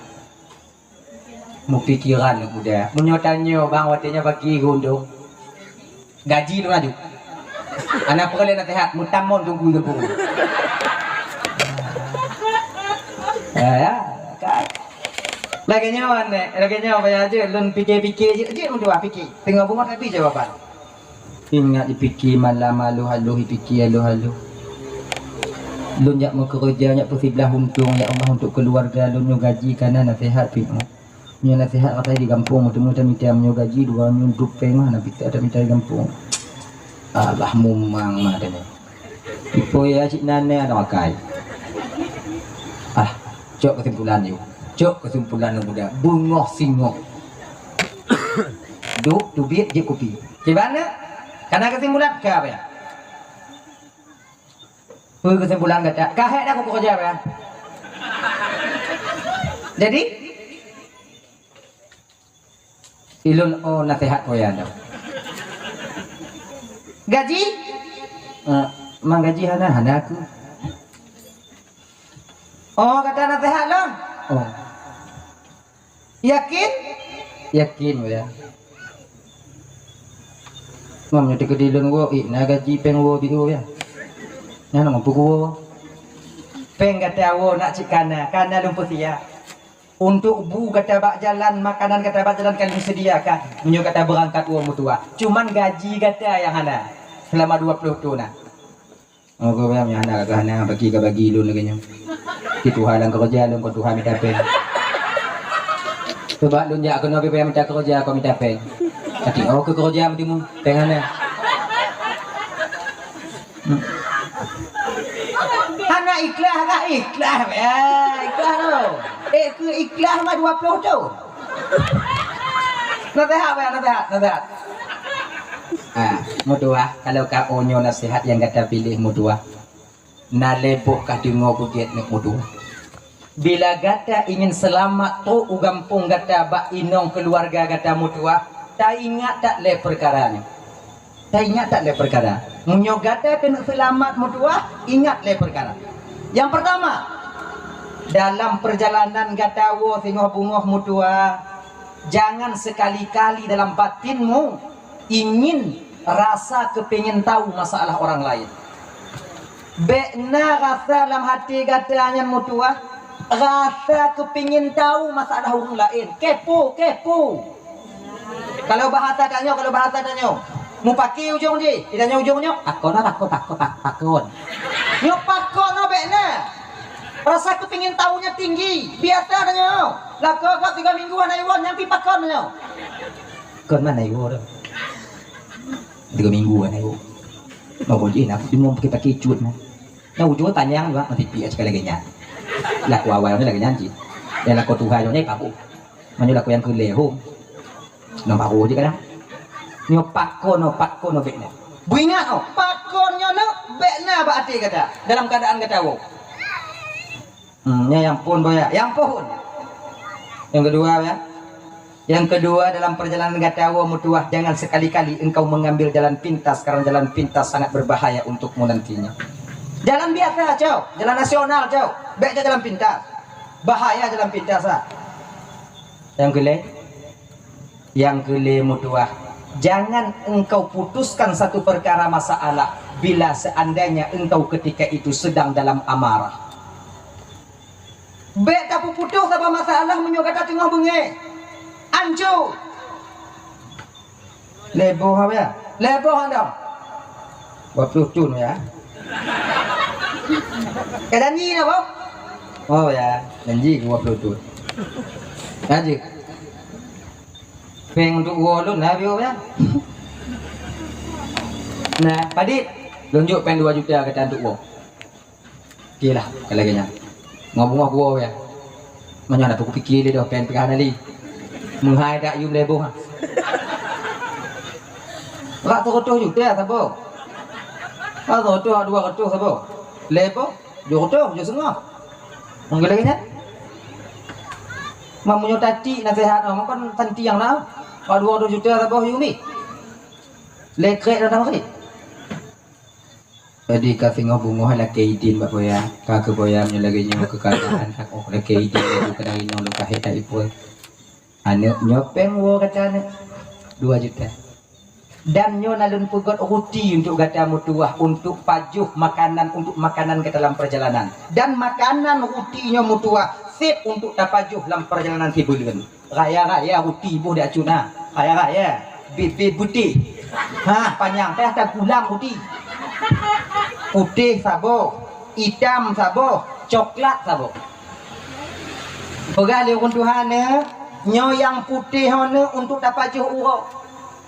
Mu pikiran udah. Menyotanyo bang watinya bagi gundung. Gaji lu maju. Anak perlu nasihat, mutamon tunggu tunggu. Ya, kan. Lagi nyawa aja, lon pikir-pikir je untuk fikir. Tengok bunga tapi jawaban. Ingat dipikir malam malu halu dipikir halu. Lun jak mau kerja nyak persiblah untung ya Allah untuk keluarga lun gaji kana nasihat pik. Nya nasihat kata di kampung temu minta menyo gaji dua nyunduk peng mana pita ada minta di kampung. Allah mumang madanya. Ipo ya cik nane ada makai. Cok kesimpulan yuk. Cok kesimpulan muda. Bungoh singoh. Duk tubit je kopi. Gimana? Karena kesimpulan ke apa ya? Kesimpulan kata, kahek dah aku kerja apa ya? Jadi ilun oh nasihat kau ya anda. Gaji? Mang gaji hana aku. Oh kata nasihat lon. Oh. Yakin? Yakin ya. Mam nyoti kedilun wo na gaji peng wo biu ya. Nyana mampu wo. Peng kata wo nak cikana, kana lumpur sia. Untuk bu kata bak jalan makanan kata bak jalan kali disediakan. Menyo kata berangkat wo mutua. Cuman gaji kata yang hana selama 20 tahun nah. Oh kau yang hana kata hana bagi lun lagi nya. Itu halang kerja lun kau Tuhan minta peng. Coba lun jak kena pergi minta kerja kau minta peng. Tapi oh ke kerja mestimu pengen ya. Hana ikhlas kah ikhlas ya ikhlas lo. Ke ikhlas mah 20 tu. Nasihat ya nasihat. Mutua kalau kau onyo nasihat yang kata pilih mutua. Naleboh kah dengar buget nak mutua. Bila kata ingin selamat tu ugampung kata bak inong keluarga kata mutua. Tak ingat tak le perkaranya. Tak ingat tak le perkara. Menyogata kena selamat mutua, ingat le perkara. Yang pertama, dalam perjalanan gatawo tengok bungoh mutua, jangan sekali-kali dalam batinmu ingin rasa kepingin tahu masalah orang lain. Bekna rasa dalam hati katanya mutua, rasa kepingin tahu masalah orang lain. Kepo. Kalau bahasa tanya, mau pakai ujung je, ditanya ujungnya, takon. Nyok pakon no bekna. Rasa kepingin tahunya tinggi, biasa tanya. Lah kau 3 minggu anak iwan nyampi pakon nyo. Kon mana iwan? 3 minggu anak iwan. Mau boleh nak, mau pakai cut nah. Nah ujung tanya juga, nanti piak sekali lagi nyat. Laku awal ni lagi nyanyi. Dan laku Tuhan ni paku. Mana laku yang keleho. Nampak je kadang. Nyo pakon no bekna. Buingat pakonnya no bekna ba ati kata. Dalam keadaan kata wo. Yang pun boya, yang pun. Yang kedua ya. Yang kedua dalam perjalanan kata wo mutuah jangan sekali-kali engkau mengambil jalan pintas karena jalan pintas sangat berbahaya untukmu nantinya. Jalan biasa cow, jalan nasional cow. Baiknya jalan pintas. Bahaya jalan pintas ah. Yang kelima mutuah, jangan engkau putuskan satu perkara masalah bila seandainya engkau ketika itu sedang dalam amarah. Bek tak putus apa masalah menyo kata tengah bengi. Ancu. Leboh apa ya? Leboh anda. Buat cun ya. Kedanji na bok? Oh ya, janji gua cun. Janji. Peng untuk gua lu nah bio ya. Nah, Padit, tunjuk peng 2 juta kata untuk gua. Okeylah, kalau kena. Ngomong gua ya. Mana aku fikir dia dah pen pegang ali. Menghai dak yum leboh. Rak tu juta sabo. Kalau tu 200 sabo. Leboh, 200 je setengah. Mungkin lagi nya. Mamunyo tadi nasihat orang kan tanti yang dah. Kalau 200 juta sabo yumi. Lekrek dah kali. Jadi kasih ngobungo hala keidin bak boya. Ka ke boya nya lagi nyo kekayaan hak ok la keidin itu kadang nyo luka heta ipul. Ane nyopeng wo katane 2 juta. Dan nyo nalun pugot ruti untuk gata mutuah untuk pajuh makanan untuk makanan ke dalam perjalanan. Dan makanan ruti nyo mutuah sip untuk tapajuh dalam perjalanan tibuleun. Raya-raya ruti buh dak cuna. Raya-raya bibit putih. Ha panjang teh ada gulang ruti. Putih sabo, hitam sabo, coklat sabo. Pegali Tuhan nyo yang putih hone untuk tapajuh urau.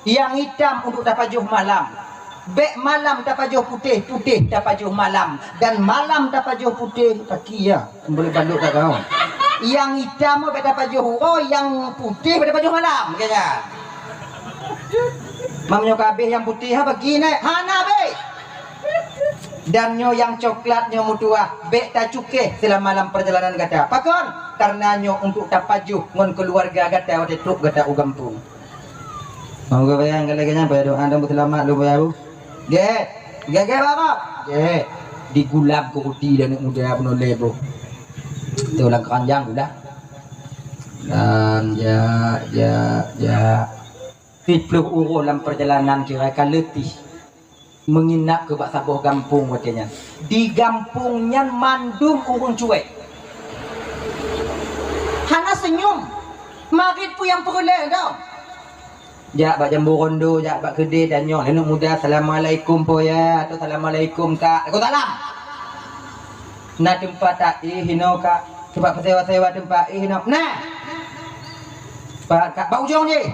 Yang hitam untuk tapajuh malam. Bek malam tapajuh putih, putih tapajuh malam. Dan malam tapajuh putih kaki ya. Boleh banduk kat kau. Yang hitam bek tapajuh urau, yang putih bek tapajuh malam kayaknya. Mamnyo kabeh yang putih ha bagi naik. Hana be. Dan nyo yang coklat nyo mutua bek tak cuke selama malam perjalanan gata. Pakon karena nyo untuk tapajuh ngon keluarga gata wate truk gata ugampung. Mau gue bayang kalaganya bayar doa dan selamat lu bayar bu. Ge bapa. Ge digulab ku uti dan muda penuh lebo. Tu lang kanjang udah. Dan ya 30 euro dalam perjalanan kira-kira letih. Menginap ke bak sabuh gampung katanya. Di gampungnya mandum urung cuek. Hana senyum. Marit pu yang peroleh tau. Jak bak jambu rondo, jak bak kedai dan nyo. Nenek muda assalamualaikum po ya atau assalamualaikum kak. Aku salam. Nah tempat tak hino kak. Tempat sewa tempat hino. Nah. Pak kak bau ujung je.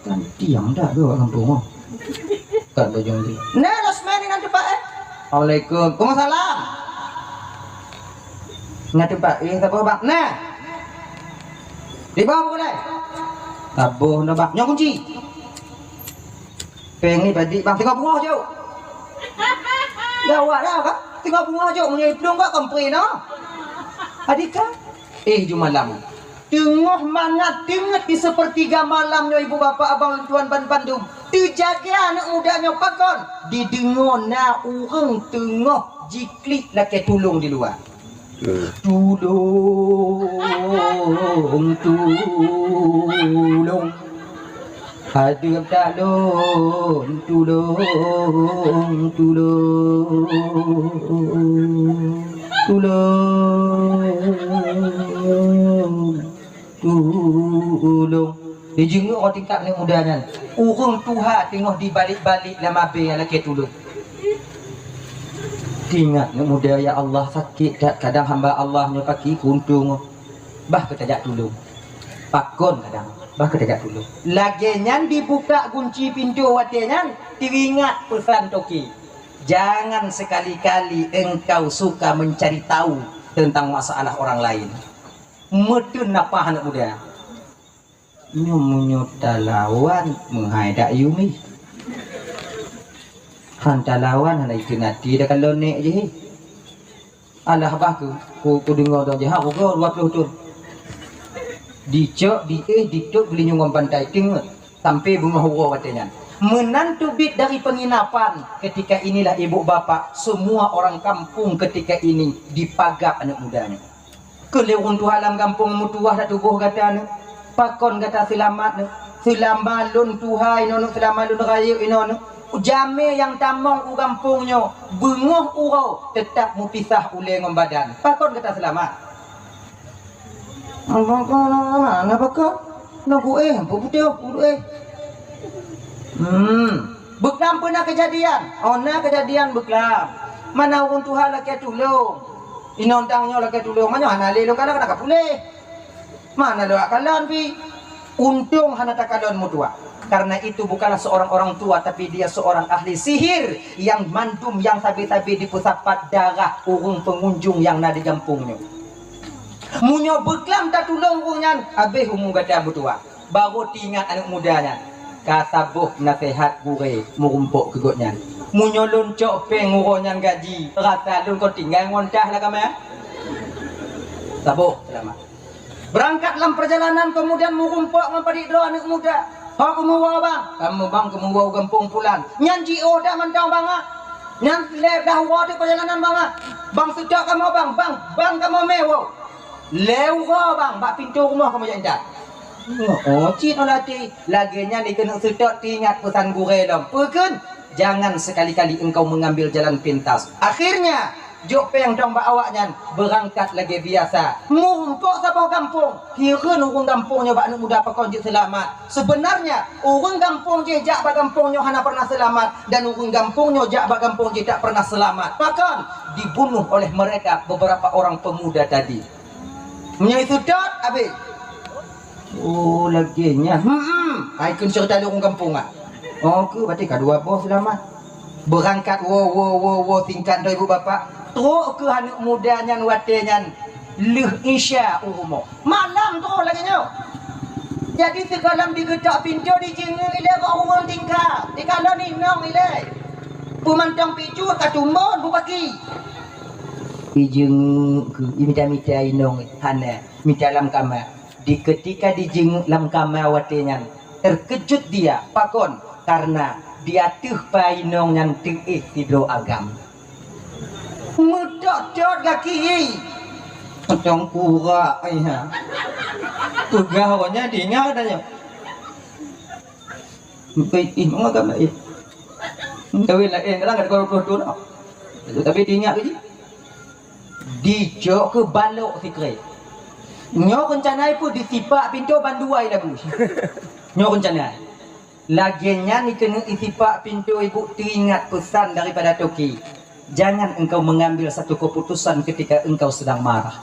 Kan diam dah dua kampung. Kat bojong dia. Nah, losmen dengan tempat Assalamualaikum. Waalaikumsalam. Nah tempat siapa bang? Nah. Di bawah apa kau tabuh no bang. Nyok kunci. Peng ni tadi bang tengok bunga jauh. Dah awak dah kan? Tengok bunga jauh punya hidung kau kompre no. Adika? Jumalam. Tengah mangat di sepertiga malamnya ibu bapa abang tuan ban Bandung. Terjaga anak mudanya pakon. Didengar na urang tengah jiklik laki tulung di luar. Tulung. Hadir talon tulung. Dia jenguk orang tingkap ni mudanya. Urung Tuhan tengok di balik-balik lama be laki tulung. Ingat ni muda ya Allah sakit tak kadang hamba Allah nya kaki kuntung. Bah ketajak tulung. Pakon kadang bah ketajak tulung. Laginya dibuka kunci pintu watenya teringat pesan toki. Jangan sekali-kali engkau suka mencari tahu tentang masalah orang lain. Metun apa anak muda? Nyumunyut talawan menghaidak yumi. Hantar lawan hana itu nanti dah kalau nek je. Alah bah ku dengar dah je ha ku 20 tu. Dicok dicok beli nyungom pantai tengok sampai bunga hura katanya. Menantu bit dari penginapan ketika inilah ibu bapa semua orang kampung ketika ini dipagap anak mudanya. Kelewun tu halam kampung mutuah dah tubuh katanya. Pakon kata selamat selamalun tuhai nono selamalun raya inono jame yang tamong u kampungnya bengoh urau tetap mupisah ule ngom badan pakon kata selamat Abang kau mana bakal? Nak apa betul? Beklam pernah kejadian. Ona kejadian beklam. Mana orang Tuhan laki tolong. Inontangnya laki tolong. Mana hana lelo kana kana kapule. Mana doa kalian pi? Untung hana takalon mutua. Karena itu bukanlah seorang orang tua, tapi dia seorang ahli sihir yang mandum, yang tabi-tabi di pusapat darah urung pengunjung yang nadi kampungnya. Munyo beklam tak tolong urungan, habis umum kata mutua. Baru tinggal anak mudanya. Kasabuh nasihat gure merumpuk kegotnya. Munyo loncok pengurungan gaji. Rasa lun kau tinggal ngontah lah kami. Sabuh selamat. Berangkat dalam perjalanan kemudian merumpuk mempedik doa anak muda. Hak kemuwa bang. Kamu kemuwa gampung pulan. Nyan jio dah mantau bang ah. Nyan lep dah wadi perjalanan bang ah. Bang sudah kamu bang. Bang kamu mewah. Lewa bang. Bak pintu rumah kamu yang dah. Oh, cik nolati. Laginya ni kena sedot ingat pesan gure dong. Pekan, jangan sekali-kali engkau mengambil jalan pintas. Akhirnya, jok peng dong bak awaknya berangkat lagi biasa. Mumpuk sampai kampung. Kira orang kampungnya bak anak muda pakon je selamat. Sebenarnya, orang kampung je jak bak kampungnya hana pernah selamat. Dan orang kampungnya jak bak kampung je tak pernah selamat. Bahkan, dibunuh oleh mereka beberapa orang pemuda tadi. Menyai sedot, habis. Oh laginya ikon cerita orang kampung ah. Oh ke berarti kedua bos selamat. Berangkat wo tingkat dari ibu bapa. Teruk ke anak mudanya watenya leh isya umo. Malam teruk laginya. Jadi segalam digetak pintu di jengeng ile ke orang tingkat. Di kalau ni nong ile. Pemantang picu katumbon bupaki. Ijeng ke imita-mita inong hana mita dalam kamar. Di ketika dijenguk dalam kamar watenya terkejut dia pakon karena dia tuh painong yang tingih tidur agam mudot-dot kaki macam pura ayah pegawainya diingat katanya mungkin agam lain kawin lain kadang ada koruptor tapi diingat ke dijok ke balok fikri. Nyo rencanai pun disipak pintu banduai lagu. Nyo rencanai. Laginya ni kena isipak pintu ibu teringat pesan daripada Toki. Jangan engkau mengambil satu keputusan ketika engkau sedang marah.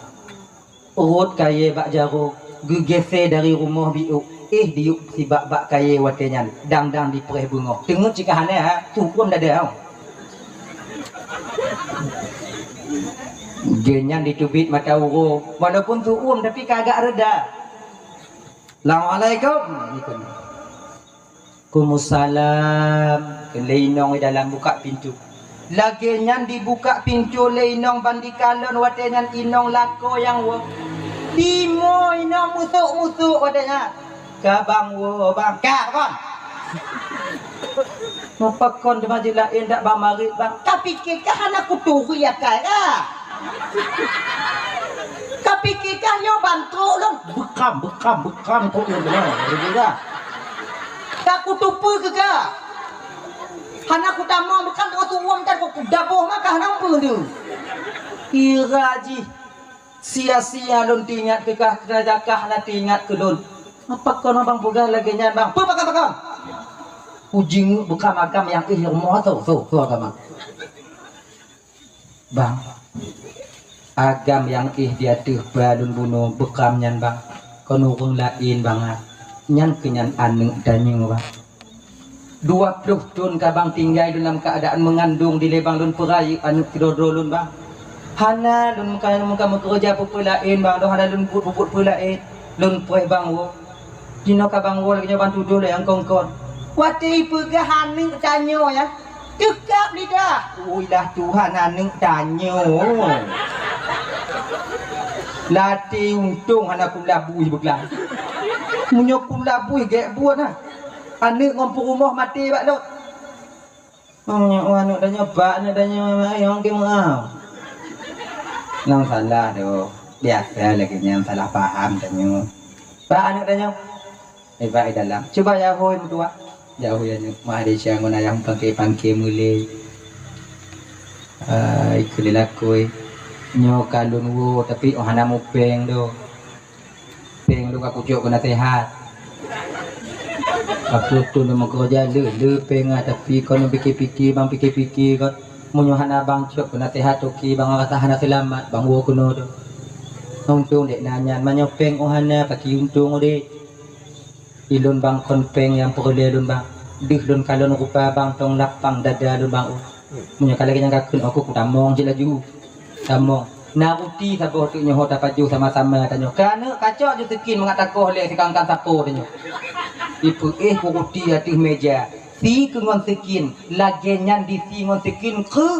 Urut kaya bak jaruk, gegese dari rumah biuk. Diuk si bak kaya watenya. Dang di perih bunga. Tengok jika hana ha, tu pun dah ada. Genyan ditubit mata uru walaupun tu tapi kagak reda. Assalamualaikum. Waalaikumsalam. Leinong di dalam buka pintu. Laginya dibuka pintu leinong bandikalon watenyan inong lako yang wo. Timo inong musuk watenyan. Kabang wo bang kabang. Apa kon di majilah indak bang marit bang. Tapi kekah anak kutu ya kaya. Kapikikah yo bantu lon bekam kok yo benar begitu tak kutupu ke hana kutama bekam kau tuang kan kok daboh maka hana pun kira ji sia-sia lon tingat ke kah kerajaan hana tingat ke lon apa kau bang boga lagi nyan bang pakam ujing bekam agam yang ilmu tu agama bang agam yang dia tuh balun bunuh bekam nyan bang kono urang lain banget nyan kenyan aneng danyeng bang 20 tahun kabang tinggal dalam keadaan mengandung di lebang lun perai anu tidodro lun bang hana lun muka kerja pelain bang do hana lun bubut pelain lun poe bang wo dino kabang wo lagi bantu dulu yang kongkon wati pegahan ning tanyo ya tegap lidah uilah Tuhan aneng tanyo lati untung anak kulabui beklang munyok kulabui gek buat nah anak ngompo rumah mati bak lo anak dah nyoba anak dah nyoba yang ke mau nang salah do biasa lagi yang salah paham danyo pak anak dah nyoba baik dalam coba ya hoi mutua jauh ya Malaysia ngona yang pangke mulai ikulilakoi nyo kalun wo tapi ohana mupeng do lu kucuk kena sehat. Aku tu nama kerja le pengat tapi kau nak fikir-fikir bang fikir-fikir kau munyohan abang cuk kena sehat okey bang kata hana selamat bang wo kuno tu. Untung dek nanya manyopeng ohana pakai untung dek. Ilun bang konpeng yang perle lun bang. Dih lun kalon rupa bang tong lapang dada lun bang. Munyo kala yang kakun aku tamong je laju. Tamong. Naruti sabo tu nyoh dapat ju sama-sama tanyo. Kana kacau je tekin mengatakoh le sikangkan sapo tanyo. Ipu kuruti hati meja. Si kengon sekin lagenyan di si ngon sekin ke.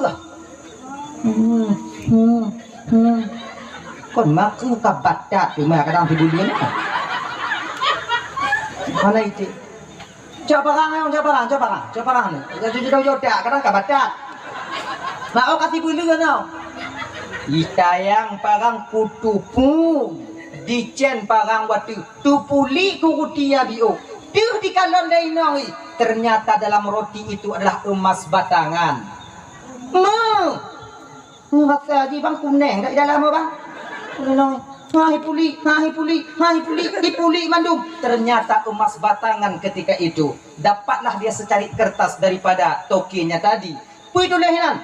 Kon maku kabatat cuma kadang tidur dia nak. Mana itu? Coba orang ni. Jadi jodoh kadang kabatat. Nak au kasih bulu kan? Itayang parang kutupu dicen parang watu tupuli kurutia bio. Dia di kalon lainoi ternyata dalam roti itu adalah emas batangan. Rasa aja bang kuning kat dalam bang. Hai puli, dipuli mandum. Ternyata emas batangan ketika itu. Dapatlah dia secari kertas daripada tokinya tadi. Pui tu lehinan.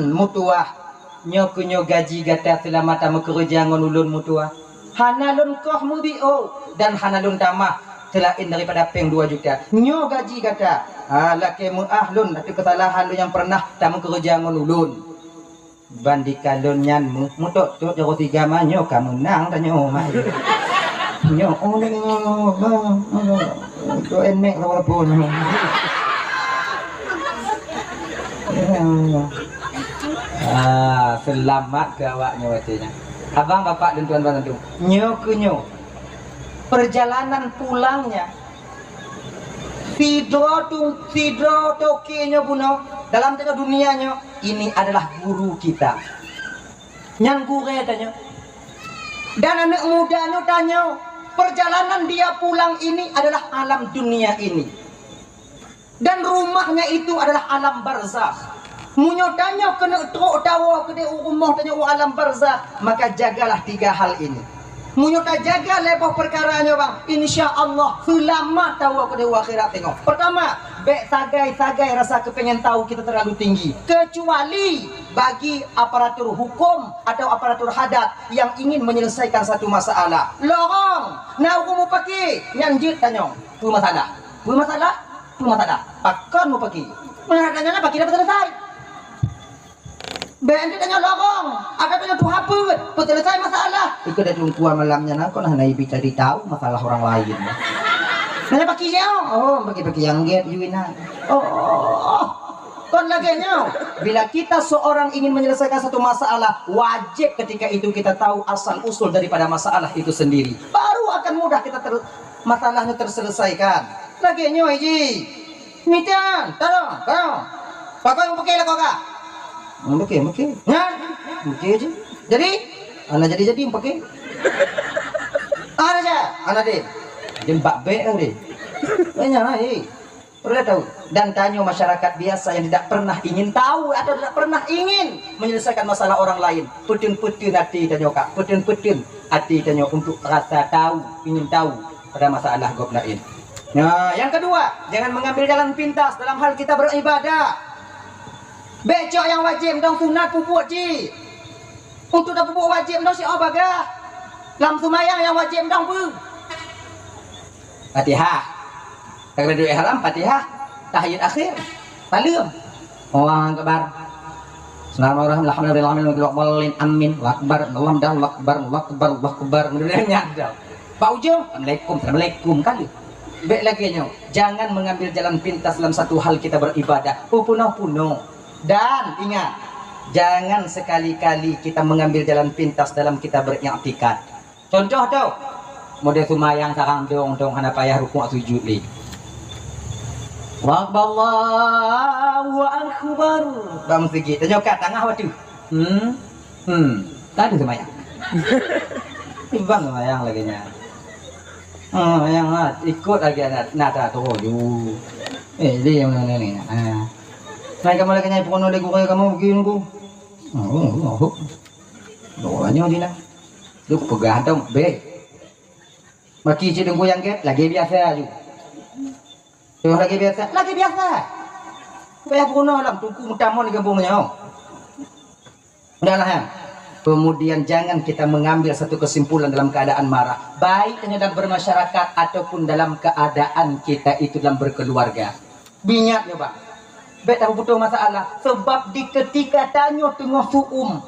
Mutuah. Nyo gaji gata selamat ama kerja ngonulun mutuah. Hanalun koh mubio dan hanalun tamah. Selain daripada peng 2 juta. Nyo gaji kata. Laki mu ahlun tapi kesalahan lu yang pernah tamu kerja ngonulun. Bandi kalon nyan mu mutok tu jaro 3 manyo kamu nang tanyo mai. Nyo tu enek walaupun. Selamat gawaknya watinya. Abang bapak dan tuan-tuan tu. Nyo perjalanan pulangnya sidro tokinya buno dalam tengah dunianya ini adalah guru kita nyan gure tanya dan anak mudanya tanya perjalanan dia pulang ini adalah alam dunia ini dan rumahnya itu adalah alam barzakh munyo tanya kena trok tawa kena rumah tanya alam barzakh maka jagalah 3 hal ini. Munyo tak jaga lepoh perkaranya bang. Insya Allah selamat tahu ke dewa akhirat tengok. Pertama, bek sagai rasa kepengen tahu kita terlalu tinggi. Kecuali bagi aparatur hukum atau aparatur hadat yang ingin menyelesaikan satu masalah. Lorong, nak aku mau pakai. Nyanjit tanya, tu masalah. Pakon mau pakai. Mana tanya pakai dapat selesai. Benda tanya lorong, ada tanya tu apa? Selesai masalah. Ikut dah tungkuan malamnya nak kau nak naik cari tahu masalah orang lain. Nanya pakai siapa? Oh, pakai yang get Yuina. Kon laganya. Bila kita seorang ingin menyelesaikan satu masalah, wajib ketika itu kita tahu asal usul daripada masalah itu sendiri. Baru akan mudah kita masalahnya terselesaikan. Laganya Haji. Mitan, tolong. Pakai yang pakai lah kakak. Pakai. Pakai aja. Jadi, anak jadi pakai. Anak deh. Dia bak be deh. Banyak perlu tahu dan tanya masyarakat biasa yang tidak pernah ingin tahu atau tidak pernah ingin menyelesaikan masalah orang lain. Putun hati tanya kak. Putun hati tanya untuk rasa tahu, ingin tahu pada masalah gob lain. Nah, yang kedua, jangan mengambil jalan pintas dalam hal kita beribadah. Becok yang wajib dong sunat pupuk ji. Untuk dah pupuk wajib dong si bagah. Lam sumayang yang wajib dong pu. Fatihah. Takbir ihram Fatihah. Tahiyat akhir. Salam. Allahu akbar. Bismillahirrahmanirrahim. Amin. Allahu akbar. Kemudian dah. Pak ujung. Assalamualaikum kali. Baik lagi nyo. Jangan mengambil jalan pintas dalam satu hal kita beribadah. Puno. Dan ingat, jangan sekali-kali kita mengambil jalan pintas dalam kita beriktikad. Contoh tu, model sumayang sarang dong hana payah rukuk sujud li. Allahu akbar. Bang segi, tanya kat tengah waktu. Tak ada sumayang. Bang sumayang lagi nya. Yang ikut lagi nada tu ju. Dia yang ni. Naik kamu lagi nyai pono lagi kamu begini ku. Doanya dia. Lu pegadang be. Maki cik dengku yang get lagi biasa juga. Tu lagi biasa. Supaya guna dalam tungku mutamon di kampungnya. Udahlah ya. Kemudian jangan kita mengambil satu kesimpulan dalam keadaan marah. Baik dalam bermasyarakat ataupun dalam keadaan kita itu dalam berkeluarga. Bingat ya Pak. Baik tak butuh masalah. Sebab di ketika tanya tengah suum.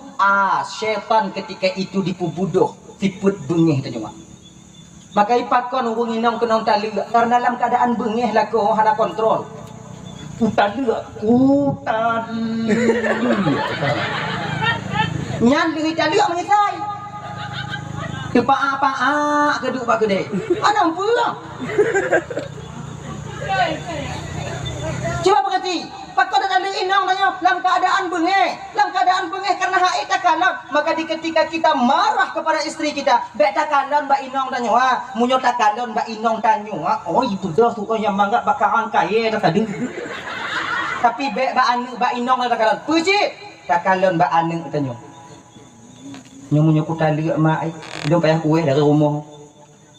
Syaitan ketika itu dipubuduh. Siput bengih tanya Pak. Maka ipakon urung inong kenong tali. Karena dalam keadaan bengih lah kau hana kontrol. Utali. Nyan dengan tali mengisai. Kepa keduk pak gede. Ana pula. Coba berhati. Pakon ada inang tanya dalam keadaan bengih karena haid tak kalam. Maka di ketika kita marah kepada istri kita, bek tak kalam mbak inong tanya, munyo tak kalam mbak inong tanya, oh itu dah tu yang mangga bakaran kaya dah tadi. Tapi bek mbak inong tak kalam. Puji tak kalam mbak anu tanya. Nyomu ku tali mak ai dong payah kuih dari rumah.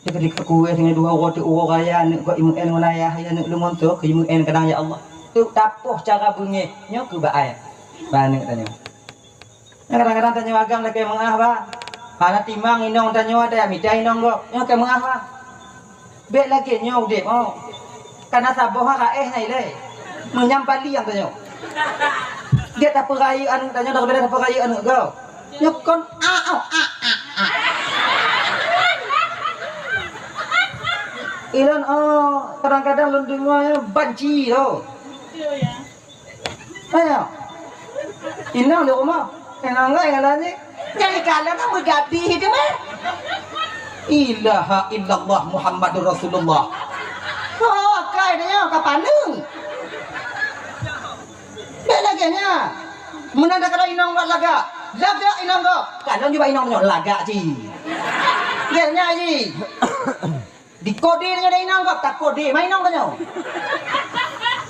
Dia kali kuih dengan dua roti urang raya anak kau imu en wilayah anak lu montok ke imu en kadang ya Allah. Tu tapoh cara bunyi nyo ku ba ai. Ba anak tanya. Kadang-kadang tanya agam lagi mengah ba. Ana timang inong tanya ada minta inong go. Nyo ke mengah ba. Bek lagi nyo dek oh. Karena saboh ha nai le. Menyampali yang tanya. Dia tak perai anu tanya dak beda tak perai anu go. Nyokon Ilan kadang-kadang lundungnya banci tu. Ayo. Inang di rumah. Kenang enggak yang lain? Jadi kalian nak bergabi itu mah? Ilaha illallah Muhammadur Rasulullah. Oh, kayaknya kapan ni? Belaganya. Menanda kalau inang buat laga. Laga inang kau. Kadang juga inang punya laga ji. Genya ji. Di kode ni ada inang kau. Tak kode. Main inang kau.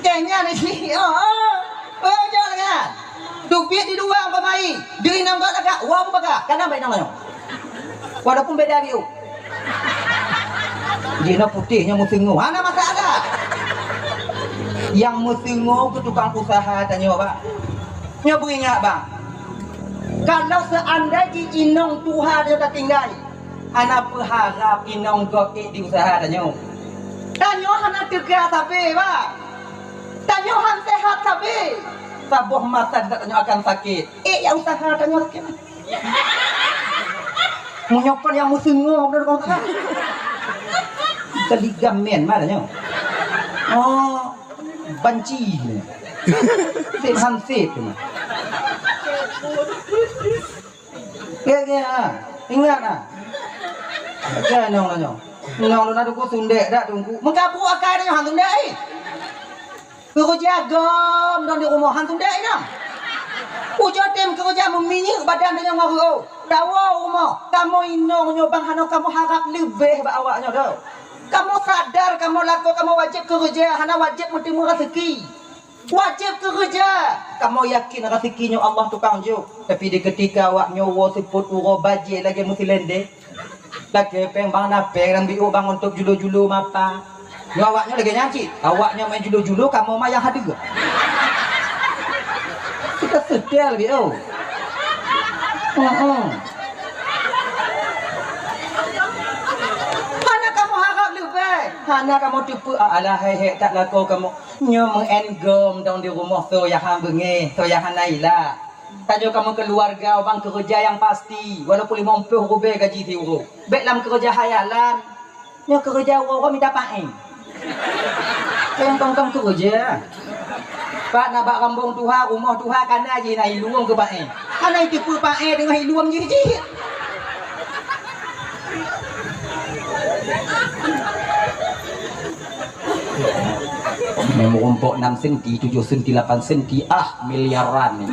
Genya ni ji. Oh, jangan kan. Dupiat di dua apa mai. Dia inang kau laga. Wah apa laga. Kadang main inang kau. Walaupun beda biu. Dia putihnya musingu. Mana masalah? Yang musingu ke tukang usaha tanya Pak. Nyobu ingat bang. Kalau seandainya inong Tuhan dia tak tinggal, anak berharap inong gokek di usaha tanya. Tanya anak tegak tapi, pak. Tanya han sehat tapi. Sabuh masa tak tanya akan sakit. Yang usaha tanya sakit. Menyokon yang musingo benar kau tak? Keligamen mana tanya? Oh, banci. Sip hansip tu. Ya, ingat ah. Jangan nong. Nong lu nak aku sundek dak tunggu. Mengkapu akar dia hang sundek. Kerja gom dong di rumah hang sundek nang. Ujo tem kerja meminyak badan dia ngaru. Dawa rumah. Kamu inong nyobang hano kamu harap lebih ba awaknya dah. Kamu sadar kamu laku kamu wajib kerja, hana wajib bertemu rezeki. Wajib kerja. Kamu yakin rezekinya Allah tukang jo. Tapi di ketika awak nyowo siput uro baji lagi mesti lende. Lagi peng bang napeng dan biu bang untuk julu-julu mapa. Yo awaknya lagi nyanci. Awaknya main julu-julu kamu mah yang hadir. Kita sedar biu. Hana kamu tipu alah hei tak laku kamu nyo mengenggom dong di rumah tu yang hang bengih tu yang hanailah. Tajo kamu keluarga bang kerja yang pasti walaupun 50 rubel gaji tiuru. Baik dalam kerja hayalan. Nyo kerja orang minta paeng. Yang tong kerja. Pak nak bak rambung tuha rumah tuha kana je nai luang ke paeng. Kana tipu paeng dengan hiluam je. Memumpuk 6 senti, 7 senti, 8 senti, miliaran ni.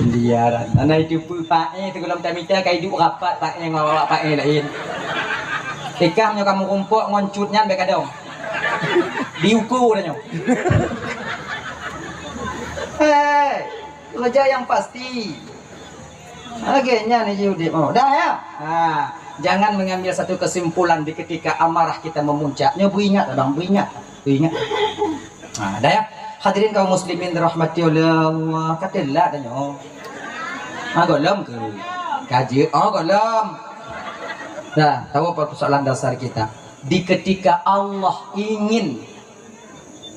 Miliaran. Anak itu pun pakai tu kalau minta kai duk rapat pakai ngawak pakai lain. Ikamnya kamu rumpuk ngoncutnya baik adong. Diukur dah nyo. Kerja yang pasti. Agaknya ni je udik mau. Dah ya. Jangan mengambil satu kesimpulan di ketika amarah kita memuncak. Nyo bu ingat bang, bu ingat. Nah, dah ya. Hadirin kaum muslimin dirahmati oleh Allah. Katalah dah nyo. Golem ke? Kaji, golem. Nah, tahu apa persoalan dasar kita? Di ketika Allah ingin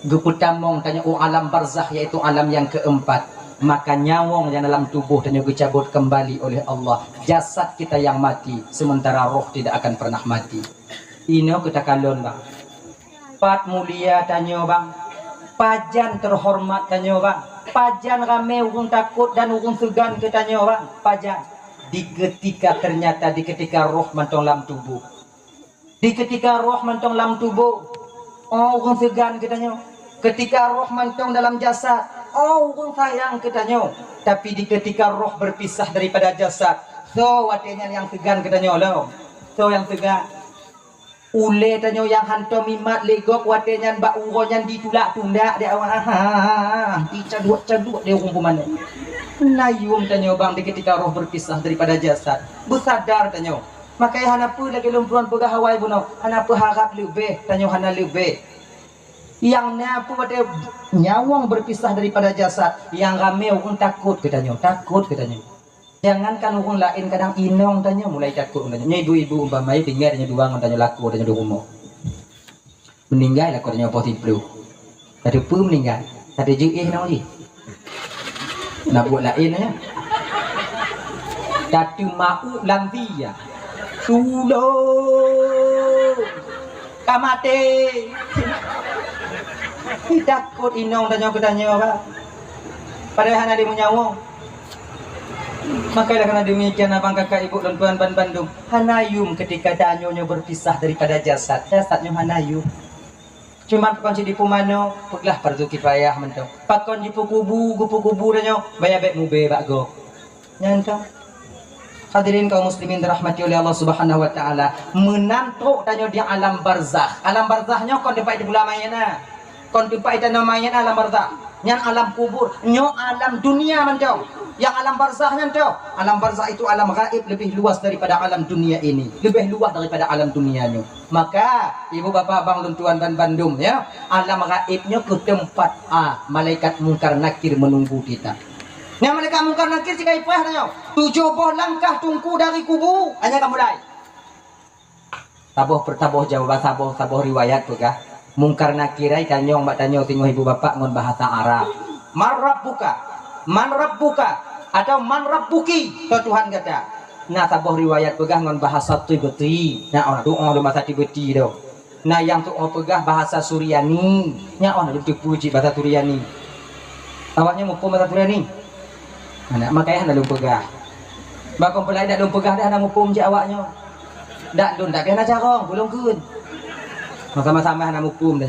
geputamong tanya alam barzakh, yaitu alam yang keempat, maka nyawong yang dalam tubuh tanya dicabut kembali oleh Allah. Jasad kita yang mati, sementara roh tidak akan pernah mati. Ino kita kalon bang. Pat mulia tanya bang. Pajan terhormat tanya bang. Pajan rame urung takut dan urung segan kita tanya bang. Pajan. Di ketika roh mantong dalam tubuh. Di ketika roh mantong dalam tubuh, urung segan kita tanya. Ketika roh mantong dalam jasad, urung sayang kita tanya. Tapi di ketika roh berpisah daripada jasad, so watenya yang segan kita tanya lo. So yang segan. Ule tanya yang hantu mimat legok watenya bak uronyan ditulak tundak dia awak dicaduk dia urung pemana. Layum tanya bang di ketika roh berpisah daripada jasad, bersadar tanya. Makanya hana pu lagi lumpuan pegah hawai buno, hana pu harap lebih tanya hana lebih. Yang napu pada nyawang berpisah daripada jasad, yang ramai orang takut katanya, takut katanya. Jangankan orang lain kadang inong tanya mulai takut tanya. Ibu-ibu umpamanya tinggal tanya duang tanya laku tanya di rumah. Meninggal laku tanya positif flu. Tadi pu meninggal, tadi je nang je. Nak buat lain aja. Datu mau lantia. Sulo. Kamate. Takut inong tanya apa? Padahal ada menyawong. Makanya karena demikian abang kakak ibu dan tuan ban Bandung, hanayum ketika danyonya berpisah daripada jasadnya hanayum. Cuman pakon di pumano, peglah fardu kifayah mentong. Pakon di kubu danyo, bayabek mube bakgo. Nyantong. Hadirin kaum muslimin dirahmati oleh Allah Subhanahu wa taala, menantuk danyo di alam barzakh. Alam barzahnya kon depai di bulan mayana. Kon depai tanah mayana alam barzakh. Yang alam kubur, nyo alam dunia mentong. Yang alam barzahnya mentong. Alam barzakh itu alam gaib, lebih luas daripada alam dunia ini. Lebih luas daripada alam dunianya. Maka ibu bapak abang dan tuan dan Bandung ya, alam gaibnya ke tempat malaikat mungkar nakir menunggu kita. Nya malaikat mungkar nakir jika ipah nyo. 70 langkah tungku dari kubu, hanya kamu mulai. Taboh jawaban taboh riwayat pegah. Mungkar nakirai tanyong mbak tanyong tinggal ibu bapak ngon bahasa Arab. Man rabbuka atau man rabbuki to Tuhan kata. Nah taboh riwayat pegah ngon bahasa Tibeti. Nah orang tu orang bahasa Tibeti do. Nah yang tu orang pegah bahasa Suryani. Nya orang tu puji bahasa Suryani. Awaknya mumpung bahasa Suryani. Nah makanya anda pegah. Bakon pelai dak pegah dah anda mumpung je awaknya. Dak dun dak kena carong belum kun. Sama-sama anda mumpung dah.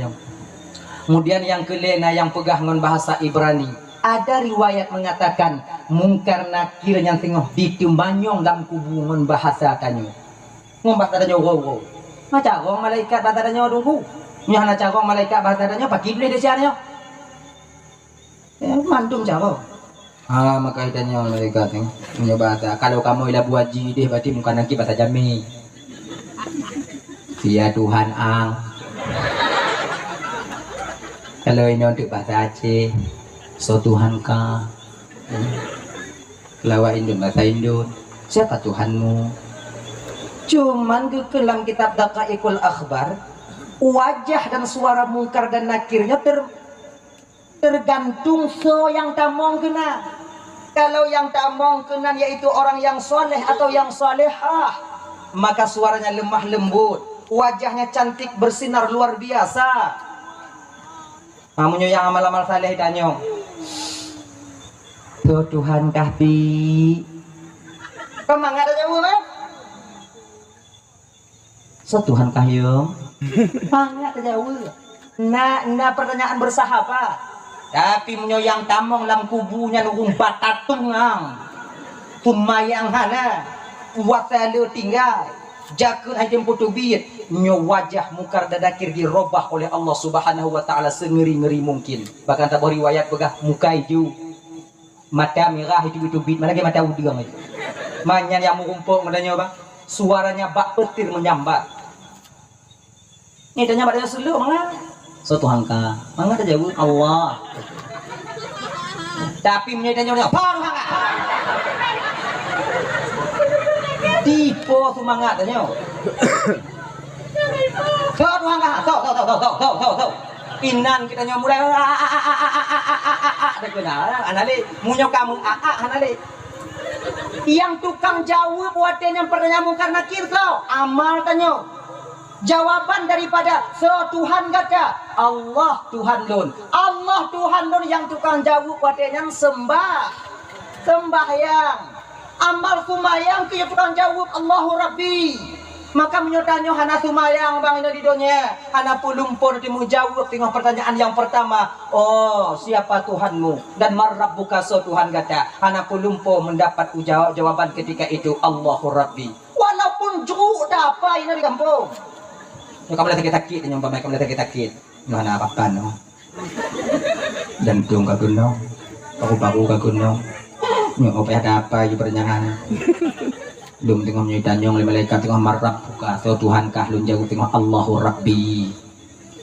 Kemudian yang kelena yang pegah ngon bahasa Ibrani. Ada riwayat mengatakan mungkar nakir yang tengok ditimbanyong dalam kubungan bahasa tanyo. Ngombat tanyo wow. Macam orang malaikat bahasa tanyo dulu. Nyana carong malaikat bahasa tanyo pakai boleh desiarnya. Mantum carong. Maka tanyo malaikat punya bahasa. Kalau kamu ilah buat jidih berarti muka nakir bahasa Jami. Sia Tuhan Kalau ini untuk bahasa Aceh. So Tuhan ka Lawa Indun bahasa Indun. Siapa Tuhanmu? Cuman ke dalam kitab Daqaiqul Akhbar, wajah dan suara mungkar dan nakirnya tergantung so yang tamong kena. Kalau yang tamong kena yaitu orang yang soleh atau yang solehah, maka suaranya lemah lembut, wajahnya cantik bersinar luar biasa. Kamunya yang amal-amal saleh tanya, "Tuh Tuhan kahbi." Kemang ada jawab kan? So Tuhan kahyo. Mangga jawab. Nah pertanyaan bersahabat. Tapi munyo yang tamong lam kubunya nurung batatungang. Pumayang hana. Wasalo tinggal. Jakun hajim putubit nyo wajah mungkar dadakir dirobah oleh Allah Subhanahu wa taala sengeri-ngeri mungkin. Bahkan tabah riwayat begah muka itu mata merah itu bit mana ke mata udang itu. Manyan yang mengumpul madanya bang. suaranya bak petir menyambar. Ini tanya pada selu mana? So Tuhan ka, mana ada jawab Allah. Tapi menyedanya apa Tuhan ka? Tipe semangat tanya. So Tuhan ka, so. Inan kita nyamu mulai ada kena anale munyo kamu anale yang tukang jawab buatnya yang pertanyaan karena kirso amal tanyo jawaban daripada so Tuhan kata Allah Tuhan lon yang tukang jawab buatnya yang sembahyang amal sumayang ke tukang jawab Allahu Rabbi. Maka menyotanya hana sumayang bang ini di dunia hana pulumpur di mujawab tengok pertanyaan yang pertama oh siapa Tuhanmu dan marrabbuka so Tuhan kata hana pulumpur mendapat jawaban ketika itu Allahu Rabbi walaupun jauh apa ini di kampung ya kamu lihat sakit yang pamai kamu lihat sakit no hana apa no dan belum kaguno paru-paru kaguno nyo ada apa di pertanyaan belum tengok nyitanya oleh malaikat tengok marrab buka so Tuhan kah lun jauh tengok Allahu Rabbi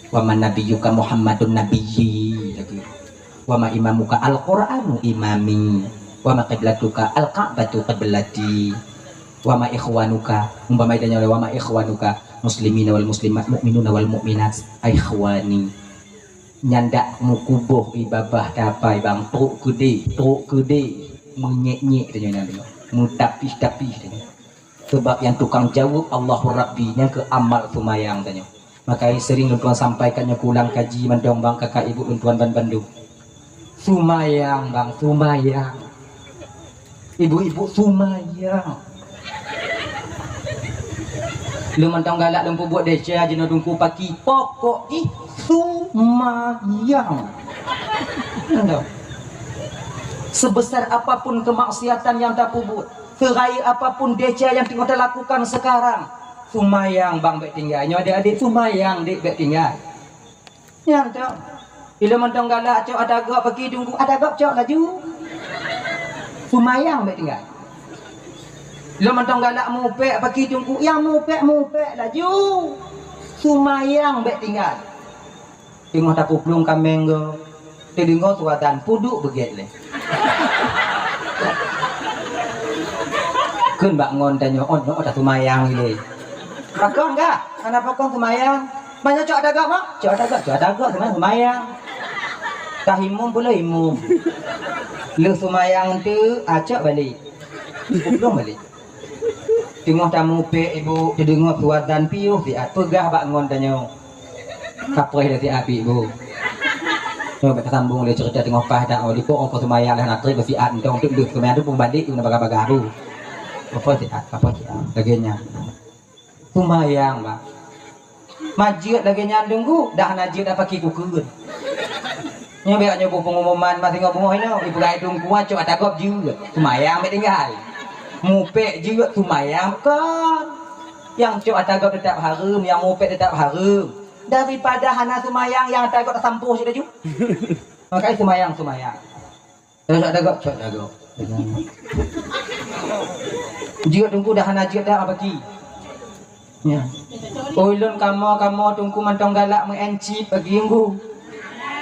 wa man nabiyyuka Muhammadun nabiyyi wa ma imamuka al-Qur'anu imami wa ma qiblatuka al-Ka'batu qiblati wa ma ikhwanuka umpama idanya oleh wa ma ikhwanuka muslimina wal muslimat mu'minuna wal mu'minat ikhwani nyandak mukubuh ibabah dapai bang truk gede menyek-nyek tanya nanti mutapis-tapis sebab yang tukang jawab Allahu Rabbi yang ke amal sumayang tanya maka sering tuan sampaikannya kulang kaji mendong bang kakak ibu tuan ban Bandung sumayang bang sumayang ibu-ibu sumayang lu mentong galak lempu buat deca jenuh dungku paki pokok sumayang anda sebesar apapun kemaksiatan yang tak pubut serai apapun deca yang kita lakukan sekarang sumayang bang baik tinggalnya adik-adik sumayang dik baik tinggal ya entah bila mentong galak cok ada agak pergi tunggu ada agak cok laju sumayang baik tinggal bila mentong galak mupek pergi tunggu yang mupek laju sumayang baik tinggal tengok tak puplung kamenggo telingo suatan puduk begitu le kun bak ngon tanya on no ada sumayang ini pakon enggak anak pakon sumayang banyak cok ada gak mak cok ada gak sumayang tahimum pula imum lu sumayang tu acak balik pulang balik tengok tamu pe ibu tengok suatan piuh dia pegah bak ngon tanya kapreh dari api ibu kita sambung oleh cerita tengok pah dah di pok apa sumayang lah nak besi an dong duduk sumayang tu pun balik tu nak baga-baga tu apa sih laginya sumayang bang majid laginya tunggu dah najid dah pakai kukeun nya beak nyoba pengumuman masih ngomong ini ibu lai tunggu acok ada kop juga sumayang mek tinggal mupek juga sumayang kan yang cok ada kop tetap harum yang mupek tetap harum daripada hana sumayang yang ada kop sampuh sudah juga makanya sumayang terus ada kop cok ada kop jika tunggu dah najib dah apa ki ya ulun kamu tunggu mantong galak mengencip bagi inggu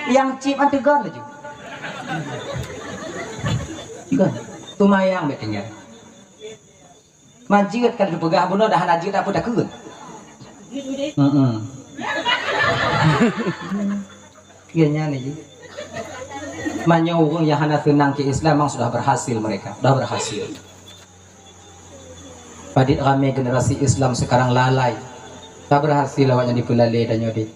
yang cip antegan laju kan tumayang betengnya majid kalau dipegah bunuh dah najib dah dah keun kianya nih manyurung yang hana senang ke Islam memang sudah berhasil mereka sudah berhasil. Padit ramai generasi Islam sekarang lalai tak berhasil awaknya dipelalai dan nyodit